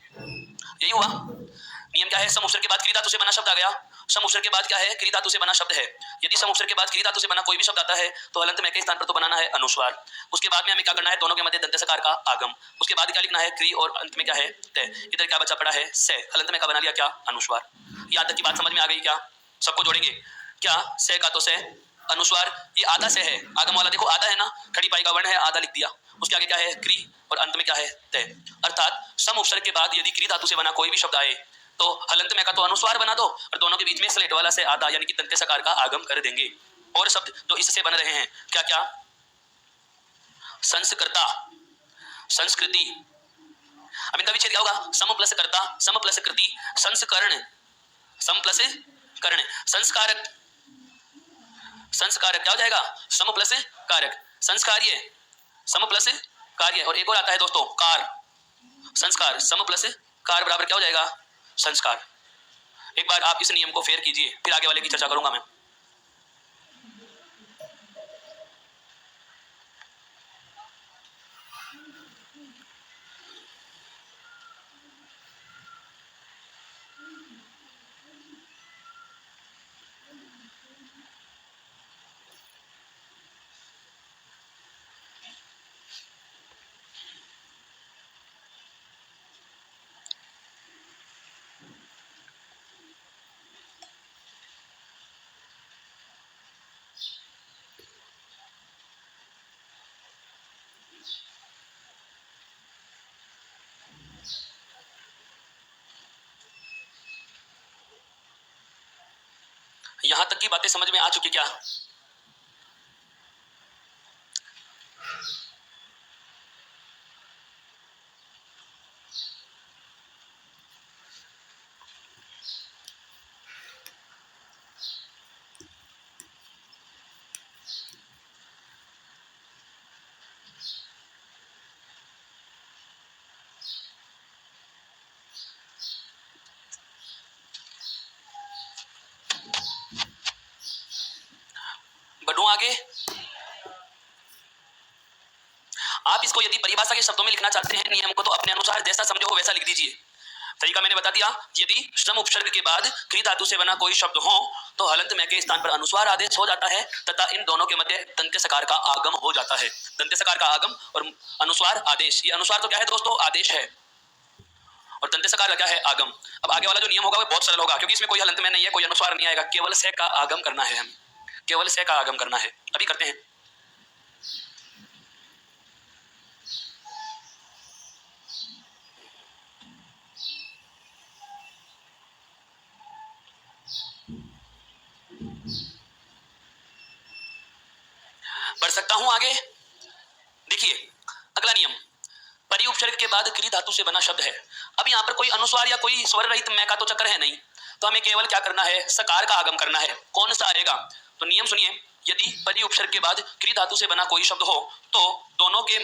यही हुआ। नियम क्या है? सम उपसर्ग के बाद क्री धातु से बना शब्द आ गया। सम उपसर्ग के बाद क्या है? क्री धातु से बना शब्द है। यदि सम उपसर्ग के बाद क्री धातु से बना कोई भी शब्द आता है तो हलंत में के स्थान पर तो बनाना है अनुस्वार। उसके बाद में हमें क्या करना है? दोनों के मध्य दंते सकार का आगम। उसके बाद क्या लिखना है? क्री और अंत में क्या है? तय। इधर क्या बचा पड़ा है? से। हलंत में का बना लिया क्या? अनुस्वार। याद तक की बात समझ में आ गई क्या? सबको जोड़ेंगे क्या? से का तो से, अनुस्वार ये आधा से है। आगम वाला देखो आधा है ना, खड़ी पाई का वर्ण है, आधा लिख दिया। उसके आगे क्या है? क्री और अंत में क्या है? तय। अर्थात सम उपसर्ग के बाद यदि क्री धातु से बना कोई भी शब्द आए तो हलंत में का तो अनुस्वार बना दो और दोनों के बीच में स्लेट वाला से आधा यानी कि दंते सकार का आगम कर देंगे। और शब्द जो इससे बन रहे हैं क्या क्या? संस्कृता, संस्कृति, अब इनका विच्छेद क्या होगा? सम प्लस कर्ता, सम प्लस कृति, संस्करण, सम प्लस करण, संस्कारक, संस्कारक क्या हो जाएगा? सम प्लस कारक, संस्कार्य, सम प्लस कार्य, और एक और आता है दोस्तों कार, संस्कार, सम प्लस कार बराबर क्या हो जाएगा? संस्कार। एक बार आप इस नियम को फेर कीजिए, फिर आगे वाले की चर्चा करूंगा मैं। यहां तक की बातें समझ में आ चुकी क्या? बढ़ूं आगे? आप इसको यदि परिभाषा के शब्दों में लिखना चाहते हैं नियम को, तो अपने अनुसार जैसा समझो वैसा लिख दीजिए। तरीका मैंने बता दिया। यदि श्रम उपसर्ग के बाद क्री धातु से बना कोई शब्द हो तो हलंत में के स्थान पर अनुस्वार आदेश हो जाता है तथा इन दोनों के मध्य दंत्य सकार का आगम हो जाता है। दंत्य सकार का आगम और अनुस्वार आदेश, ये अनुस्वार तो क्या है दोस्तों? आदेश है, और दंत्य सकार का क्या है? आगम। अब आगे वाला जो नियम होगा वो बहुत सरल होगा, क्योंकि इसमें कोई हलंत में नहीं है, कोई अनुस्वार नहीं आएगा, केवल से का आगम करना है, हमें केवल से का आगम करना है। अभी करते हैं। बढ़ सकता हूं आगे? देखिए अगला नियम, परि उपसर्ग के बाद क्री धातु से बना शब्द है। अब यहाँ पर कोई अनुस्वार या कोई स्वर रहित मैं का तो चक्कर है नहीं, तो हमें केवल क्या करना है? सकार का आगम करना है। कौन सा आएगा? तो नियम सुनिए, यदि परि उपसर्ग के बाद क्री धातु से बना कोई शब्द हो तो दोनों के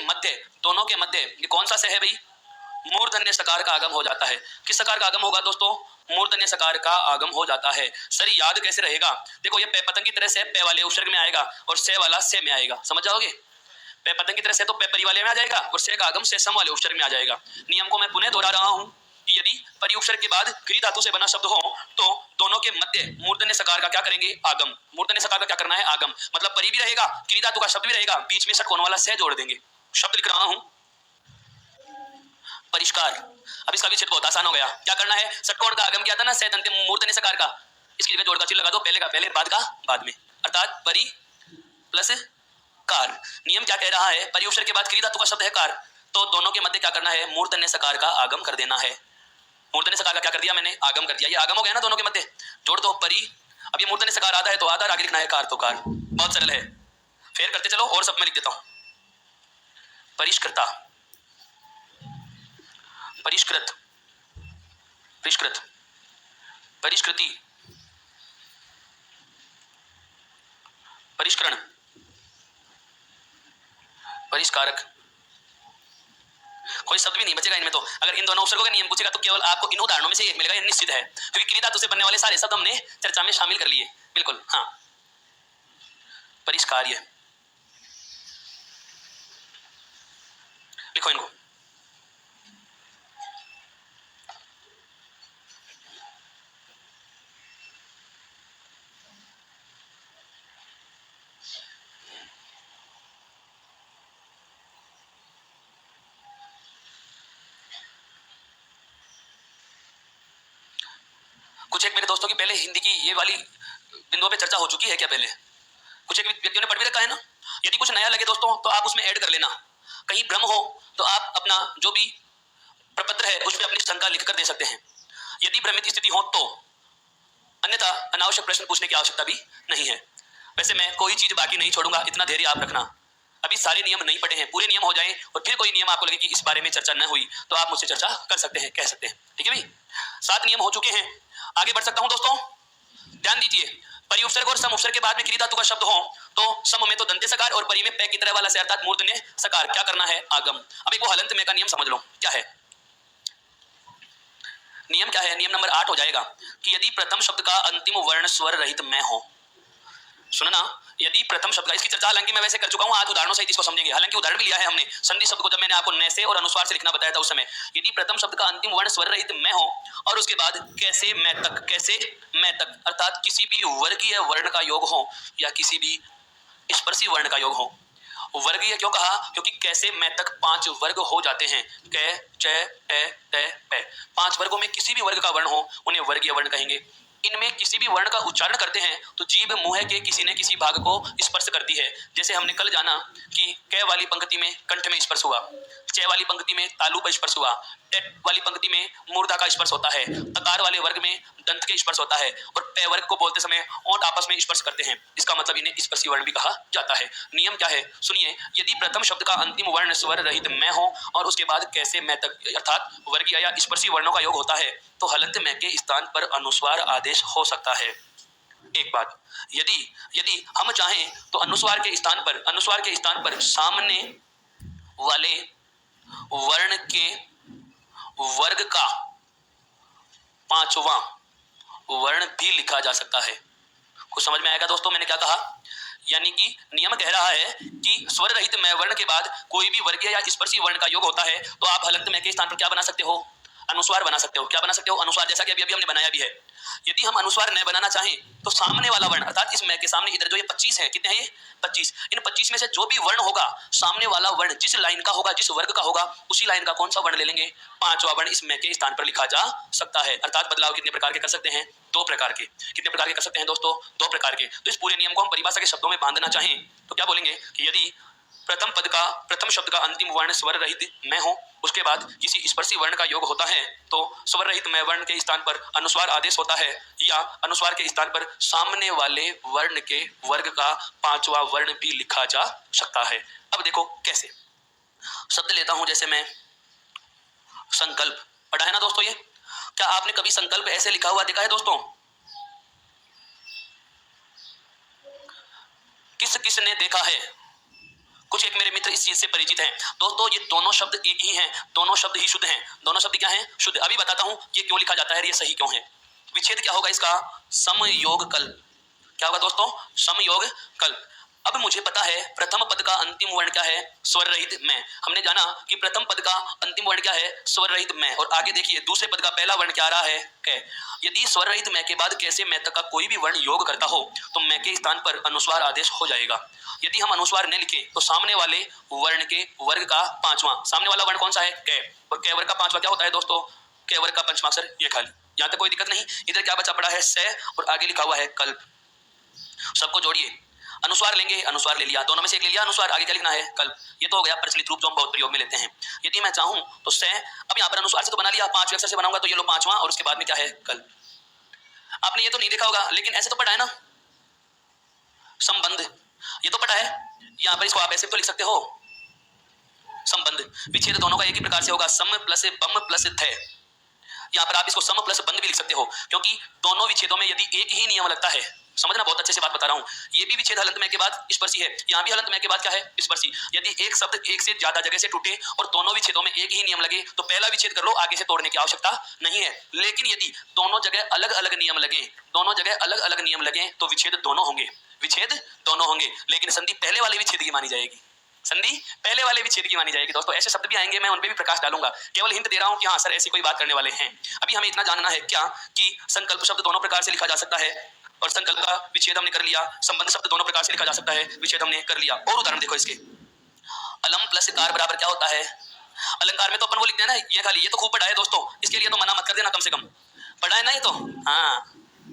मध्य ये कौन सा से है भाई? मूर्धन्य सकार का आगम हो जाता है। किस सकार का आगम होगा दोस्तों? मूर्धन्य सकार का आगम हो जाता है। सर याद कैसे रहेगा? देखो ये पे पतंग की तरह से पे वाले उपसर्ग में आएगा और से वाला से में आएगा, समझ जाओगे? पे पतंग की तरह से तो पे परि वाले में आ जाएगा और से का आगम से सम वाले उपसर्ग में आ जाएगा। नियम को मैं पुनः दोहरा रहा हूं कि यदि परि उपसर्ग के बाद क्री धातु से बना शब्द हो तो दोनों के मध्य मूर्धन्य सकार का क्या करेंगे? आगम। मूर्धन्य सकार का क्या करना है? आगम। मतलब परि भी रहेगा, क्री धातु का शब्द भी रहेगा, बीच में षटकोण वाला से जोड़ देंगे। शब्द लिख रहा हूं परिष्कार। अब इसका विच्छेद बहुत आसान हो गया। क्या करना है? षटकोण का आगम किया था ना से दंत्य मूर्धन्य सकार का, इसकी जगह जोड़ का चिन्ह लगा दो, पहले का पहले बाद का बाद में, अर्थात परि प्लस कार। नियम क्या कह रहा है? परि उपसर्ग के बाद क्री धातु का शब्द है कार, तो दोनों के मध्य क्या करना है? मूर्धन्य सकार का आगम कर देना है। मूर्धन्य सकार का क्या कर दिया मैंने? आगम कर दिया। ये आगम हो गया ना दोनों के मध्य, जोड़ दो परि। अब ये मूर्धन्य सकार आधा है तो आधा, आगे लिखना है कार तो कार। बहुत सरल है, फेर करते चलो और सब मैं लिख देता हूं। परिष्कृता, परिष्कृत, परिष्कृत, परिष्कृति, परिष्करण, परिष्कारक। कोई शब्द भी नहीं बचेगा इनमें तो। अगर इन दोनों उपसर्गों का नियम पूछेगा तो केवल आपको इन उदाहरणों में से एक मिलेगा, ये निश्चित है, क्योंकि क्री धातु से बनने वाले सारे शब्द हमने चर्चा में शामिल कर लिए। बिल्कुल हाँ। परिष्कार्य, लिखो इनको। कुछ एक मेरे दोस्तों की पहले हिंदी की ये वाली बिंदुओं पे चर्चा हो चुकी है क्या? पहले कुछ एक व्यक्तियों ने पढ़ भी रखा है ना। यदि कुछ नया लगे दोस्तों तो आप उसमें ऐड कर लेना। कहीं भ्रम हो तो आप अपना जो भी प्रपत्र है उस पर अपनी शंका लिख कर दे सकते हैं, यदि भ्रमित स्थिति हो तो। अन्यथा अनावश्यक प्रश्न पूछने की आवश्यकता भी नहीं है। वैसे मैं कोई चीज बाकी नहीं छोड़ूंगा, इतना धैर्य आप रखना। अभी सारे नियम नहीं पढ़े हैं, पूरे नियम हो जाए और फिर कोई नियम आपको लगे कि इस बारे में चर्चा न हुई तो आप मुझसे चर्चा कर सकते हैं, कह सकते हैं। ठीक है भाई, 7 नियम हो चुके हैं, आगे बढ़ सकता हूं दोस्तों। ध्यान दीजिए, परि उपसर्ग और सम उपसर्ग के बाद में क्रिया धातु का शब्द हो तो सम में तो दंते सकार और परि में पै की तरह वाला से अर्थात मूर्त ने सकार, क्या करना है? आगम। अब एक वो हलंत में का नियम समझ लो क्या है। नियम क्या है? नियम नंबर 8 हो जाएगा कि यदि प्रथम शब्द का अंतिम वर्ण स्वर रहित मैं हो, सुनना, यदि प्रथम शब्द का, इसकी चर्चा हालांकि मैं वैसे कर चुका हूं, आज उदाहरणों सहित इसको समझेंगे। हालांकि उदाहरण भी लिया है हमने संधि शब्द को, जब मैंने आपको न से और अनुस्वार से लिखना बताया था उस समय। यदि प्रथम शब्द का अंतिम वर्ण स्वर रहित मैं हो और उसके बाद कैसे मैं तक, कैसे मैं तक अर्थात किसी भी वर्गीय वर्ण का योग हो या किसी भी स्पर्शी वर्ण का योग हो। वर्गीय क्यों कहा? क्योंकि कैसे मैं तक 5 वर्ग हो जाते हैं, कै च टे ते पै। 5 वर्गों में किसी भी वर्ग का वर्ण हो उन्हें वर्गीय वर्ण कहेंगे। इनमें किसी भी वर्ण का उच्चारण करते हैं तो जीभ मुंह के किसी न किसी भाग को स्पर्श करती है। जैसे हमने कल जाना कि कै वाली पंक्ति में कंठ में स्पर्श हुआ, च वाली पंक्ति में तालु पर स्पर्श हुआ, टेट वाली पंक्ति में मूर्धा का स्पर्श होता है, तकार वाले वर्ग में दंत के स्पर्श होता है और पै वर्ग को बोलते समय ओंठ आपस में स्पर्श करते हैं। इसका मतलब इन्हें स्पर्शी वर्ण भी कहा जाता है। नियम क्या है? सुनिए, यदि प्रथम शब्द का अंतिम वर्ण स्वर रहित मैं हो और उसके बाद कैसे मैं तक अर्थात वर्गीय या स्पर्शी वर्णों का योग होता है तो हलंत मैं के स्थान पर अनुस्वार आदेश हो सकता है। एक बात, यदि हम चाहें तो अनुस्वार के स्थान पर सामने वाले वर्ण के वर्ग का 5वां वर्ण भी लिखा जा सकता है। कुछ समझ में आएगा दोस्तों मैंने क्या कहा? यानी कि नियम कह रहा है कि स्वर रहित मैं वर्ण के बाद कोई भी वर्गीय या स्पर्शी वर्ण का योग होता है तो आप हलंत मैं के स्थान पर क्या बना सकते हो? अनुस्वार बना सकते हो। क्या बना सकते हो? अनुस्वार, जैसा कि अभी हमने बनाया भी है। यदि हम अनुस्वार न बनाना चाहें तो सामने वाला वर्ण अर्थात इस मैं के सामने इधर जो ये 25 है, कितने हैं ये? 25। इन 25 में से जो भी वर्ण होगा, सामने वाला वर्ण जिस लाइन का होगा, जिस वर्ग का होगा, उसी लाइन का कौन सा वर्ण ले लेंगे? 5वां वर्ण इस मैं के स्थान पर लिखा जा सकता है। अर्थात बदलाव कितने प्रकार के कर सकते हैं? 2 प्रकार के। कितने प्रकार के कर सकते हैं दोस्तों? 2 प्रकार के। तो इस पूरे नियम को हम परिभाषा के शब्दों में बांधना चाहें तो क्या बोलेंगे कि यदि प्रथम शब्द का अंतिम वर्ण स्वर रहित मैं हो, उसके बाद किसी स्पर्शी वर्ण का योग होता है तो स्वर रहित मैं वर्ण के स्थान पर अनुस्वार आदेश होता है या अनुस्वार के स्थान पर सामने वाले वर्ण के वर्ग का 5वां वर्ण भी लिखा जा सकता है। अब देखो कैसे। शब्द लेता हूं, जैसे मैं संकल्प, पढ़ा है ना दोस्तों ये? क्या आपने कभी संकल्प ऐसे लिखा हुआ देखा है दोस्तों? किसने देखा है? कुछ एक मेरे मित्र इस चीज से परिचित हैं। दोस्तों ये दोनों शब्द एक ही हैं, दोनों शब्द ही शुद्ध हैं। दोनों शब्द क्या हैं? शुद्ध। अभी बताता हूं ये क्यों लिखा जाता है, ये सही क्यों है। विच्छेद क्या होगा इसका? समयोग कल्प। क्या होगा दोस्तों? समयोग कल्प। अब मुझे पता है प्रथम पद का अंतिम वर्ण क्या है? स्वर रहित मैं। हमने जाना कि प्रथम पद का अंतिम वर्ण क्या है? स्वर रहित मैं। और आगे देखिए दूसरे पद का पहला वर्ण क्या आ रहा है? कै। यदि स्वर रहित मैं के बाद कैसे मैं तक का कोई भी वर्ण योग करता हो तो मैं के स्थान पर अनुस्वार आदेश हो जाएगा। यदि हम अनुस्वार न लिखे तो सामने वाले वर्ण के वर्ग का 5वां, सामने वाला वर्ण कौन सा है? कै। और कै वर्ग का 5वां क्या होता है दोस्तों? कै वर्ग का पंचमाक्षर ये खाली। यहां तक कोई दिक्कत नहीं। इधर क्या बचा पड़ा है? से और आगे लिखा हुआ है कल्प। सबको जोड़िए। अनुस्वार लेंगे, अनुस्वार ले लिया, दोनों में से एक ले लिया अनुस्वार, आगे क्या लिखना है? कल्प। ये तो हो गया प्रचलित रूप जो हम बहुत प्रयोग में लेते हैं। यदि मैं चाहूं तो से, अब यहाँ पर अनुस्वार से तो बना लिया, 5 अक्षर से बनाऊंगा तो ये लो 5वां और उसके बाद में क्या है? कल्प। आपने ये तो नहीं देखा होगा लेकिन ऐसे तो पढ़ा है ना, संबंध, ये तो पढ़ा है। यहाँ पर इसको आप ऐसे तो लिख सकते हो संबंध। विच्छेद दोनों का एक ही प्रकार से होगा, सम प्लस बम प्लस थ। यहाँ पर आप इसको सम प्लस बंध भी लिख सकते हो क्योंकि दोनों विच्छेदों में यदि एक ही नियम लगता है, समझना बहुत अच्छे से बात बता रहा हूं। ये भी विच्छेद हलंत में के बाद स्पर्शी है, यहाँ भी हलंत में के बाद क्या है? स्पर्शी। यदि एक शब्द एक से ज्यादा जगह से टूटे और दोनों विच्छेदों में एक ही नियम लगे तो पहला विच्छेद कर लो, आगे से तोड़ने की आवश्यकता नहीं है। लेकिन यदि दोनों जगह अलग अलग नियम लगे, दोनों जगह अलग अलग नियम लगे तो विच्छेद दोनों होंगे, विच्छेद दोनों होंगे। लेकिन संधि पहले वाले विच्छेद की मानी जाएगी, संधि पहले वाले विच्छेद की मानी जाएगी। दोस्तों ऐसे शब्द भी आएंगे, मैं उन पे भी प्रकाश डालूंगा, केवल हिंट दे रहा हूं कि हाँ सर ऐसी कोई बात करने वाले हैं। अभी हमें इतना जानना है क्या कि संकल्प शब्द दोनों प्रकार से लिखा जा सकता है और संकल्प का विच्छेद हमने कर लिया। संबंध शब्द दोनों प्रकार से लिखा जा सकता है, विच्छेद हमने कर लिया। और उदाहरण देखो इसके, अलम प्लस कार बराबर क्या होता है? अलंकार में तो अपन वो लिखते हैं ना, ये खाली, ये तो खूब पढ़ा है दोस्तों, इसके लिए तो मना मत कर देना, कम से कम पढ़ा है ना ये तो। हाँ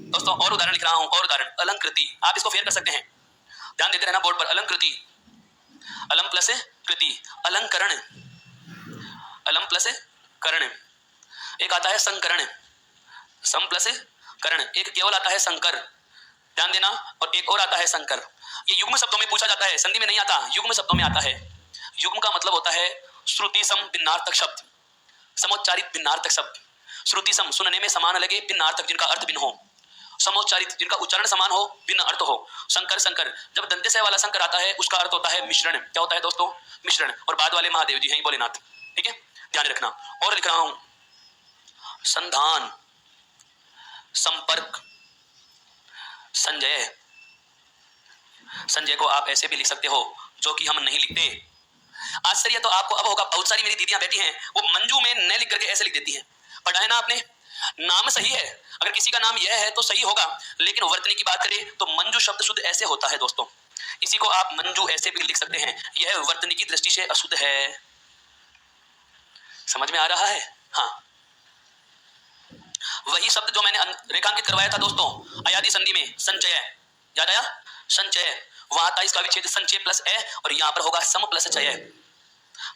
दोस्तों और उदाहरण लिख रहा हूं, और उदाहरण अलंकृति, आप इसको फेर कर सकते हैं, ध्यान देते रहना बोर्ड पर। अलंकृति, अलम प्लस कृति, अलंकरण, अलम प्लस करण, एक आता है संकरण, सम प्लस करण, एक केवल आता है संकर। ध्यान देना। और एक और आता है संकर। ये युग्म शब्दों में पूछा जाता है, संधि में नहीं आता, युग्म शब्दों में आता है। युग्म का मतलब होता है श्रुति सम भिन्नार्थक शब्द, समोच्चारित भिन्नार्थक शब्द। श्रुति सम सुनने में समान लगे, भिन्नार्थक जिनका अर्थ भिन्न हो, समोच्चारित जिनका उच्चारण समान हो, भिन्न अर्थ हो। संकर संकर जब दंतेसय वाला संकर आता है उसका अर्थ होता है मिश्रण। क्या होता है दोस्तों? मिश्रण। और बाद वाले महादेव जी हैं भोलेनाथ। ठीक है, ध्यान रखना। और लिख रहा हूं संधान, संपर्क, संजय। संजय को आप ऐसे भी लिख सकते हो जो कि हम नहीं लिखते। आश्चर्य तो आपको अब होगा, बहुत सारी मेरी दीदियां बैठी हैं वो मंजू में न लिख करके ऐसे लिख देती हैं। पढ़ा है ना आपने? नाम सही है, अगर किसी का नाम यह है तो सही होगा, लेकिन वर्तनी की बात करें तो मंजू शब्द शुद्ध ऐसे होता है दोस्तों। इसी को आप मंजू ऐसे भी लिख सकते हैं, यह वर्तनी की दृष्टि से अशुद्ध है। समझ में आ रहा है? हाँ, वही शब्द जो मैंने रेखांकित करवाया था दोस्तों अयादि संधि में, संचय। याद आया? संचय। वहां था इसका विच्छेद संचय प्लस ए, और यहां पर होगा सम प्लस चय।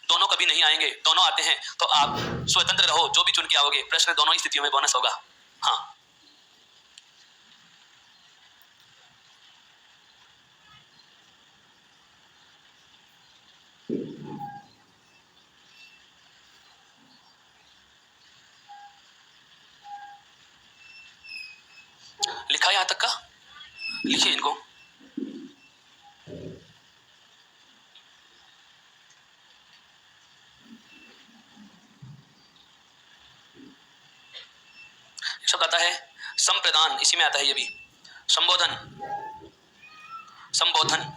दोनों कभी नहीं आएंगे, दोनों आते हैं तो आप स्वतंत्र रहो, जो भी चुन के आओगे प्रश्न दोनों ही स्थितियों में बोनस होगा। हाँ, लिखा यहां तक का? लिखिए इनको। शब्द आता है संप्रदान, इसी में आता है ये भी। संबोधन, संबोधन।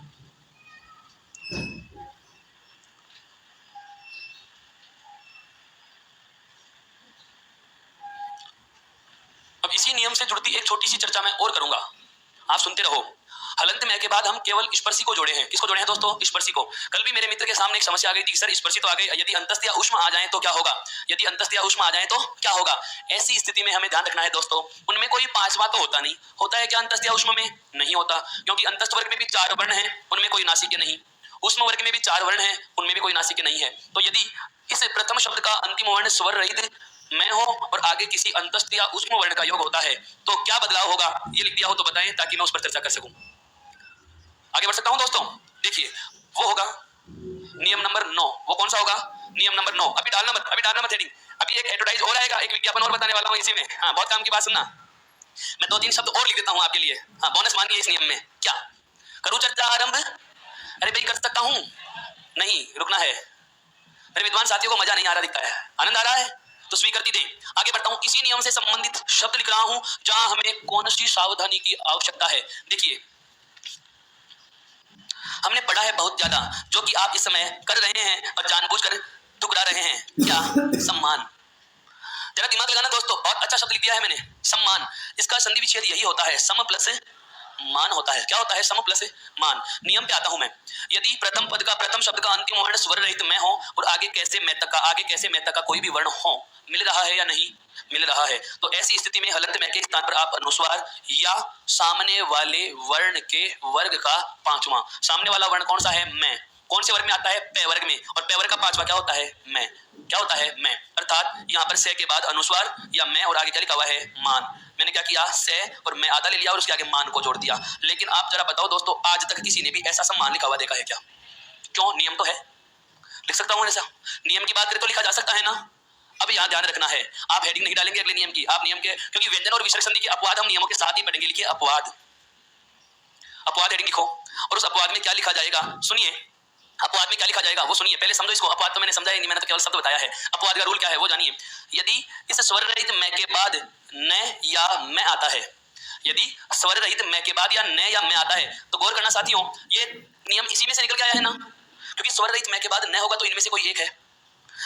अब इसी नियम से जुड़ती एक छोटी सी चर्चा मैं और करूंगा, आप सुनते रहो। हलंत में के बाद हम केवल स्पर्शी को जोड़े हैं। किसको जोड़े हैं दोस्तों? स्पर्शी को। कल भी मेरे मित्र के सामने एक समस्या आ गई थी, सर स्पर्शी तो आ गई, यदि अंतस्थ या उष्म आ जाए तो क्या होगा? यदि अंतस्थ या उष्म आ जाए तो क्या होगा? ऐसी स्थिति में हमें ध्यान रखना है दोस्तों, उनमें कोई पांचवा तो होता नहीं। होता है क्या अंतस्थ या उष्म में? नहीं होता, क्योंकि अंतस्थ वर्ग में भी 4 वर्ण है, उनमें कोई नासिक नहीं। उष्म वर्ग में भी 4 वर्ण है, उनमें भी कोई नासिक नहीं है। तो यदि इस प्रथम शब्द का अंतिम वर्ण स्वर रहित मैं हो और आगे किसी अंतस्थ या उष्म वर्ण का योग होता है तो क्या बदलाव होगा? ये लिख दिया हो तो बताएं, ताकि मैं उस पर चर्चा कर सकूं। आगे बढ़ सकता हूं दोस्तों? देखिए, वो होगा नियम नंबर 9। वो कौन सा होगा? नियम नंबर 9। अभी डालना मत हेडिंग। अभी एक एडवर्टाइज और आएगा, एक विज्ञापन और बताने वाला हूं इसी में। हाँ, बहुत काम की बात सुनना। मैं 2-3 शब्द और लिख देता हूं आपके लिए। हाँ, बोनस मानिए इस नियम में। क्या करूं चर्चा आरंभ? अरे भाई, कर सकता हूं, नहीं रुकना है। मेरे विद्वान साथियों को मजा नहीं आ रहा दिखता है, आनंद आ रहा है तो स्वीकृति दें। आगे बढ़ता हूं, इसी नियम से संबंधित शब्द लिख रहा हूं जहां हमें कौन सी सावधानी की आवश्यकता है। देखिए, हमने पढ़ा है बहुत ज्यादा, जो कि आप इस समय कर रहे हैं और जानबूझकर ठुकरा रहे हैं। क्या? सम्मान। जरा दिमाग लगाना दोस्तों, बहुत अच्छा शब्द लिख दिया है मैंने, सम्मान। इसका संधि विच्छेद यही होता है, सम प्लस मान होता है। क्या होता है? सम प्लस मान। नियम पे आता हूं मैं। यदि प्रथम पद का प्रथम शब्द का अंतिम वर्ण स्वर रहित मैं हो और आगे कैसे मैं तक का कोई भी वर्ण हो, मिल रहा है या नहीं मिल रहा है, तो ऐसी स्थिति में हलंत में के स्थान पर आप अनुस्वार या सामने वाले वर्ण के वर्ग का पांचवा। सामने वाला वर्ण कौन सा है? मैं। कौन से वर्ग में आता है? पै वर्ग में। और पै वर्ग का पांचवा क्या होता है? मैं। क्या होता है? मैं। अर्थात यहाँ पर से के बाद अनुस्वार या मैं और आगे क्या लिखा हुआ है? मान। मैंने क्या किया? से और मैं आधा ले लिया और उसके आगे मान को जोड़ दिया। लेकिन आप जरा बताओ दोस्तों, आज तक किसी ने भी ऐसा सम्मान लिखा हुआ देखा है क्या? क्यों? नियम तो है, लिख सकता हूं ऐसा। नियम की बात करें तो लिखा जा सकता है ना। अब यहाँ ध्यान रखना है, आप हेडिंग नहीं डालेंगे अगले नियम की, आप नियम के, क्योंकि व्यंजन और विसर्ग संधि के अपवाद हम नियमों के साथ ही पढ़ेंगे। लिखिए अपवाद। अपवाद हेडिंग लिखो, और उस अपवाद में क्या लिखा जाएगा सुनिए। अपवाद में क्या लिखा जाएगा वो सुनिए, पहले समझो इसको। अपवाद तो मैंने समझाया नहीं, मैंने तो केवल शब्द बताया है। अपवाद का रूल क्या है वो जानिए। यदि इस स्वर रहित मैं के बाद न या मैं आता है, यदि स्वर रहित मैं के बाद या न या मैं आता है, तो गौर करना साथियों, ये नियम इसी में से निकल के आया है ना, क्योंकि स्वर रहित मैं के बाद न होगा तो इनमें से कोई एक है,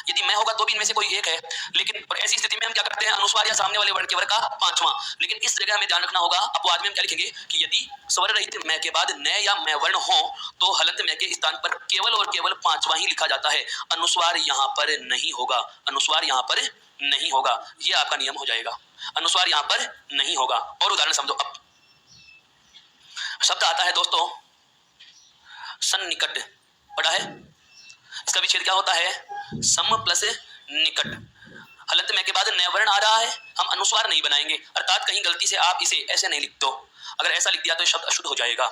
यदि मैं होगा तो भी इनमें से कोई एक है। लेकिन और ऐसी स्थिति में हम क्या करते हैं? अनुस्वार या सामने वाले वर्ण के वर्ग का पांचवा। लेकिन इस जगह हमें ध्यान रखना होगा, अपवाद में हम क्या लिखेंगे कि यदि स्वर रहित मैं के बाद न या मैं वर्ण हो तो हलंत मैं के स्थान पर केवल और केवल पांचवा ही लिखा जाता है, अनुस्वार यहाँ पर नहीं होगा। अनुस्वार यहाँ पर नहीं होगा, ये आपका नियम हो जाएगा। अनुस्वार यहाँ पर नहीं होगा। और उदाहरण समझो। अब शब्द आता है दोस्तों सन्निकट, पढ़ा है? इसका विच्छेद क्या होता है? सम प्लस निकट। हलंत में के बाद नया वर्ण आ रहा है, हम अनुस्वार नहीं बनाएंगे, अर्थात कहीं गलती से आप इसे ऐसे नहीं लिख दो। अगर ऐसा लिख दिया तो शब्द अशुद्ध हो जाएगा,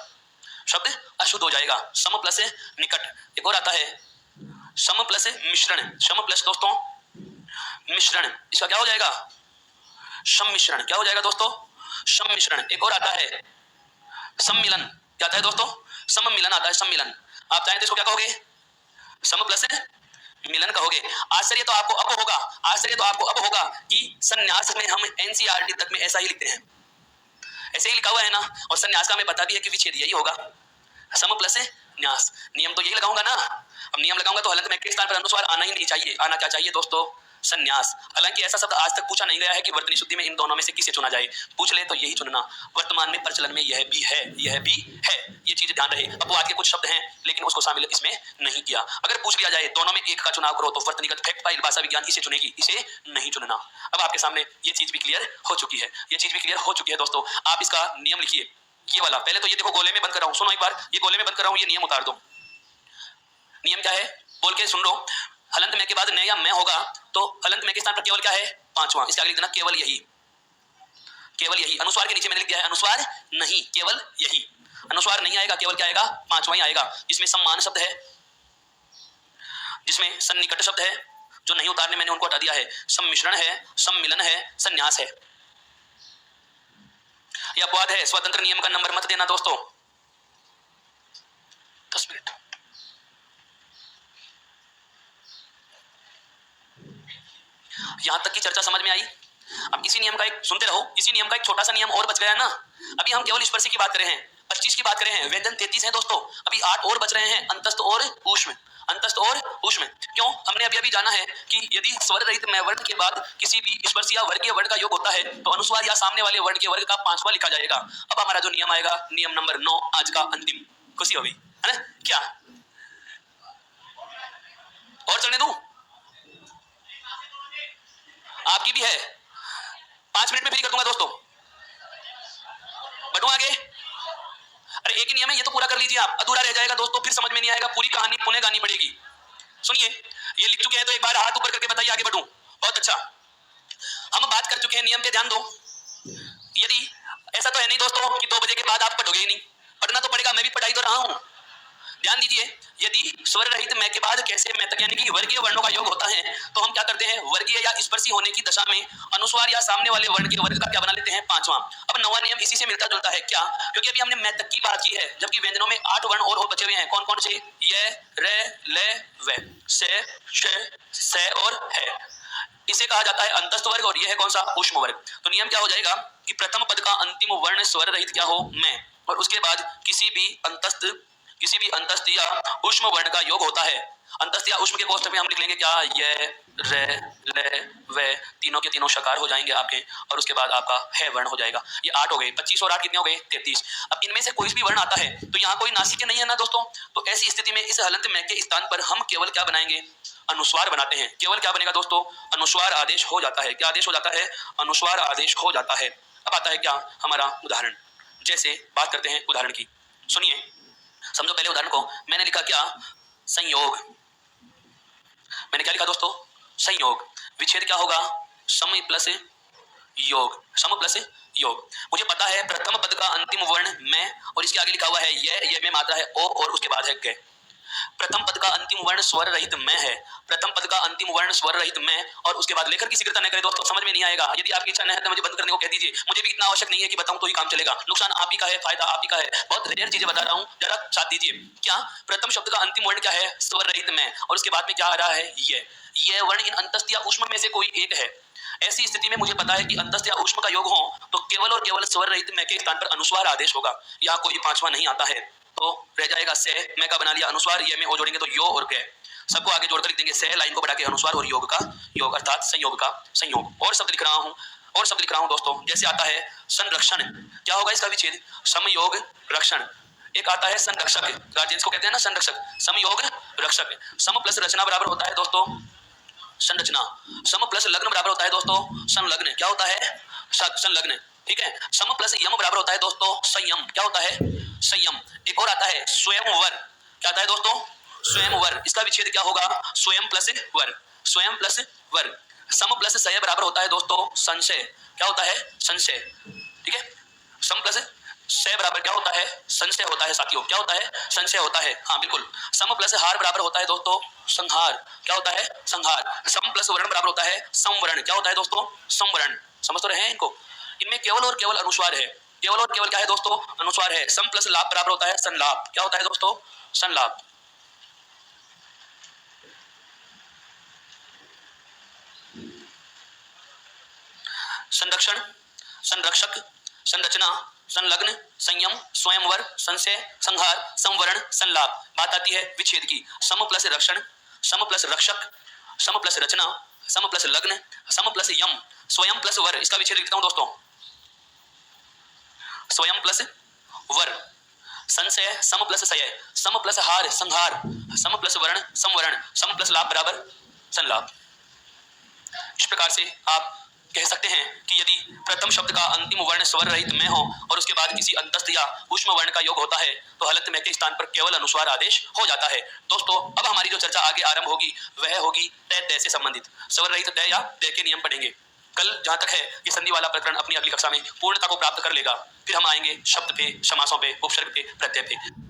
शब्द अशुद्ध हो जाएगा। सम प्लस निकट। एक और आता है सम प्लस मिश्रण। सम प्लस दोस्तों मिश्रण, इसका क्या हो जाएगा? सम्मिश्रण। क्या हो जाएगा दोस्तों? सम्मिश्रण। एक और आता है सम्मिलन। क्या आता है दोस्तों? सम्मिलन आता है, सम्मिलन। आप चाहें तो इसको क्या कहोगे? सम प्लस मिलन कहोगे। आश्चर्य तो आपको अब होगा, आश्चर्य तो आपको अब होगा कि संन्यास में हम एनसीईआरटी तक में ऐसा ही लिखते हैं, ऐसे ही लिखा हुआ है ना, और संन्यास का हमें पता भी है कि विच्छेद यही होगा, सम प्लस न्यास। नियम तो यही लगाऊंगा ना, अब नियम लगाऊंगा तो हलंत में के स्थान पर अनुस्वार आना ही नहीं चाहिए। आना क्या चाहिए दोस्तों? संन्यास। हालांकि ऐसा शब्द आज तक पूछा नहीं गया है कि वर्तनी शुद्धि में इन दोनों में से किसे चुना जाए, पूछ ले तो यही चुनना। वर्तमान में प्रचलन में यह भी है, यह भी है, ये चीज ध्यान रहे। अपवाद के कुछ शब्द हैं लेकिन उसको शामिल इसमें नहीं किया। अगर पूछ लिया जाए दोनों में एक का चुनाव करो तो वर्तनीगत फैक्ट फाइल भाषा विज्ञान इसे चुनेगी, इसे नहीं चुनना। अब आपके सामने ये चीज भी क्लियर हो चुकी है, ये चीज भी क्लियर हो चुकी है दोस्तों। आप इसका नियम लिखिए, ये वाला। पहले तो ये देखो गोले में बंद कर रहा हूं, सुनो एक बार, ये गोले में बंद कर रहा हूं, ये नियम उतार दो। नियम क्या है बोल के सुन लो। हलंत में के बाद न या मैं होगा तो हलंत में के स्थान पर केवल क्या है? पांचवा। इसके आगे लिख देना केवल यही, केवल यही। अनुस्वार के नीचे मैंने लिख दिया है अनुस्वार नहीं, केवल यही। अनुस्वार नहीं आएगा, केवल क्या आएगा? पांचवा ही आएगा, जिसमें सम्मान शब्द है, जिसमें सन्निकट शब्द है, जो नहीं उतारने मैंने उनको हटा दिया है। सम्मिश्रण है, सम्मिलन है, संन्यास है। यह अपवाद है। स्वतंत्र नियम का नंबर मत देना दोस्तों। 10 मिनट। यहां तक की चर्चा समझ में आई? अब इसी नियम का एक सुनते रहो, इसी नियम का एक छोटा सा नियम और बच गया ना। अभी हम केवल स्पर्शी की बात कर रहे हैं, 25 की बात कर रहे हैं, व्यंजन 33 है दोस्तों। अभी 8 और बच रहे हैं, अंतस्थ और ऊष्म, अंतस्थ और ऊष्म। क्यों? हमने अभी अभी जाना है कि यदि स्वर रहित मैं वर्ण के बाद किसी भी स्पर्शी या वर्गीय वर्ण का योग होता है तो अनुस्वार या सामने वाले वर्ण के वर्ग का पांचवा लिखा जाएगा। अब हमारा जो नियम आएगा, नियम नंबर 9, आज का अंतिम। खुशी होगी है ना? क्या और चलने दूं? आपकी भी है, 5 मिनट में फ्री कर दूंगा दोस्तों। बढ़ू आगे? अरे एक ही नियम है, ये तो पूरा कर लीजिए आप, अधूरा रह जाएगा दोस्तों, फिर समझ में नहीं आएगा, पूरी कहानी पुनः गानी पड़ेगी। सुनिए, ये लिख चुके हैं तो एक बार हाथ ऊपर करके बताइए, आगे बढ़ूं? बहुत अच्छा। हम बात कर चुके हैं नियम पे, ध्यान दो। यदि ऐसा तो है नहीं दोस्तों कि 2 बजे के बाद आप पढ़ोगे ही नहीं, पढ़ना तो पड़ेगा, मैं भी पढ़ाई तो रहा हूं। ध्यान दीजिए, यदि स्वर रहित मैं के बाद कैसे मैं तक यानी कि वर्गीय वर्णों का योग होता है तो हम क्या करते हैं? वर्गीय या स्पर्शी होने की दशा में अनुस्वार या सामने वाले वर्ण के वर्ग का क्या बना लेते हैं? पांचवा। अब 9वां नियम इसी से मिलता जुलता है। क्या? क्योंकि अभी हमने मैं तक की बात की है, जबकि व्यंजनों में 8 वर्ण और बचे हुए हैं। कौन कौन से? य, र, ल, व, से, श, से और है। इसे कहा जाता है अंतस्थ वर्ग और यह है कौन सा? ऊष्म वर्ग। तो नियम क्या हो जाएगा कि प्रथम पद का अंतिम वर्ण स्वर रहित क्या हो? मैं, और उसके बाद किसी भी अंतस्थ या ऊष्म वर्ण का योग होता है। अंतस्थ या ऊष्म के कोष्ठक में हम लिख लेंगे क्या? य, र, ल, व, तीनों के तीनों शकार हो जाएंगे आपके, और उसके बाद आपका है वर्ण हो जाएगा। ये 8 हो गए, 25 और 8 कितने हो गए? 33। अब इनमें से कोई भी वर्ण आता है तो यहाँ कोई नासिक नहीं है ना दोस्तों, तो ऐसी स्थिति में इस हलंत में के स्थान पर हम केवल क्या बनाएंगे? अनुस्वार बनाते हैं। केवल क्या बनेगा दोस्तों? अनुस्वार आदेश हो जाता है। क्या आदेश हो जाता है? अनुस्वार आदेश हो जाता है। अब आता है क्या? हमारा उदाहरण। जैसे बात करते हैं उदाहरण की, सुनिए, समझो पहले उदाहरण को। मैंने लिखा क्या? संयोग। मैंने क्या लिखा दोस्तों? संयोग। विच्छेद क्या होगा? सम प्लस योग, सम प्लस योग। मुझे पता है प्रथम पद का अंतिम वर्ण मैं, और इसके आगे लिखा हुआ है ये में मात्रा है ओ, और उसके बाद है ग। प्रथम पद का अंतिम वर्ण स्वर रहित मैं है, प्रथम पद का अंतिम वर्ण स्वर रहित मैं, और उसके बाद लेखक की शीघ्रता न करे दोस्तों, समझ में नहीं आएगा। यदि आपकी इच्छा नहीं है तो मुझे बंद करने को कह दीजिए, मुझे भी इतना आवश्यक नहीं है कि बताऊं तो ही काम चलेगा। नुकसान आप ही का है, फायदा आप ही का है। बहुत रेयर चीजें बता रहा हूं, जरा साथ दीजिए। क्या? प्रथम शब्द का अंतिम वर्ण क्या है? स्वर रहित मैं, और उसके बाद में क्या आ रहा है? ये वर्ण इन अंतस्थ या ऊष्म में से कोई एक है। ऐसी स्थिति में मुझे पता है कि अंतस्थ या ऊष्म का योग हो तो केवल और केवल स्वर रहित मैं के स्थान पर अनुस्वार आदेश होगा। यहाँ कोई पांचवा नहीं आता है, तो रह जाएगा से। मैं का बना लिया अनुस्वार, ये में ओ जोड़ेंगे तो यो और ग। सबको आगे जोड़कर लिख देंगे से, लाइन को बढ़ा के अनुस्वार और योग का योग, अर्थात संयोग का संयोग। और शब्द लिख रहा हूं दोस्तों। जैसे आता है संरक्षण, क्या होगा इसका विच्छेद? समयोग रक्षण। एक आता है संरक्षक, गार्जियंस को कहते हैं ना संरक्षक, समयोग रक्षक। सम प्लस रचना बराबर होता है दोस्तों संरचना। सम प्लस लग्न बराबर होता है दोस्तों संलग्न। क्या होता है? संलग्न, ठीक है। सम प्लस यम बराबर होता है दोस्तों संयम। क्या होता है? संयम। एक और आता है स्वयंवर। क्या आता है दोस्तों? स्वयंवर। इसका विच्छेद क्या होगा? स्वयं प्लस वर, स्वयं प्लस वर। सम प्लस सय बराबर होता है दोस्तों संशय। क्या होता है? संशय। ठीक है, सम प्लस सय बराबर क्या होता है? संशय होता है साथियों। क्या होता है? संशय होता है। हाँ बिल्कुल। सम प्लस हार बराबर होता है दोस्तों संहार। क्या होता है? संहार। सम प्लस वर्ण बराबर होता है संवरण। क्या होता है दोस्तों? संवरण। समझ तो रहे हैं इनको? इनमें केवल और केवल अनुस्वार है। केवल और केवल क्या है दोस्तों? अनुस्वार है। सम प्लस लाभ बराबर होता है संलाभ। क्या होता है दोस्तों? संलाभ। संरक्षण, संरक्षक, संरचना, संलग्न, संयम, स्वयंवर, संशय, संहार, संवरण, संलाप। बात आती है विच्छेद की। सम प्लस रक्षण, सम प्लस रक्षक, सम प्लस रचना, सम प्लस लग्न, सम प्लस यम, स्वयं प्लस वर। इसका विच्छेद लिखता हूं दोस्तों, स्वयं प्लस वर, संशय सम प्लस सय, सम प्लस हार संहार, सम प्लस वर्ण संवरण, सम प्लस लाभ बराबर संलाप। इस प्रकार से आप कह सकते हैं कि यदि प्रथम शब्द का अंतिम वर्ण स्वर रहित में हो और उसके बाद किसी अंतस्थ या ऊष्म वर्ण का योग होता है तो हलंत में के स्थान पर केवल अनुस्वार आदेश हो जाता है। दोस्तों अब हमारी जो चर्चा आगे आरंभ होगी वह होगी तय दय से संबंधित। स्वर रहित दय या दय के नियम पढ़ेंगे। कल जहां तक है ये संधि वाला प्रकरण अपनी अगली कक्षा में पूर्णता को प्राप्त कर लेगा। फिर हम आएंगे शब्द पे, समासों पे, उपसर्ग पे, प्रत्यय पे।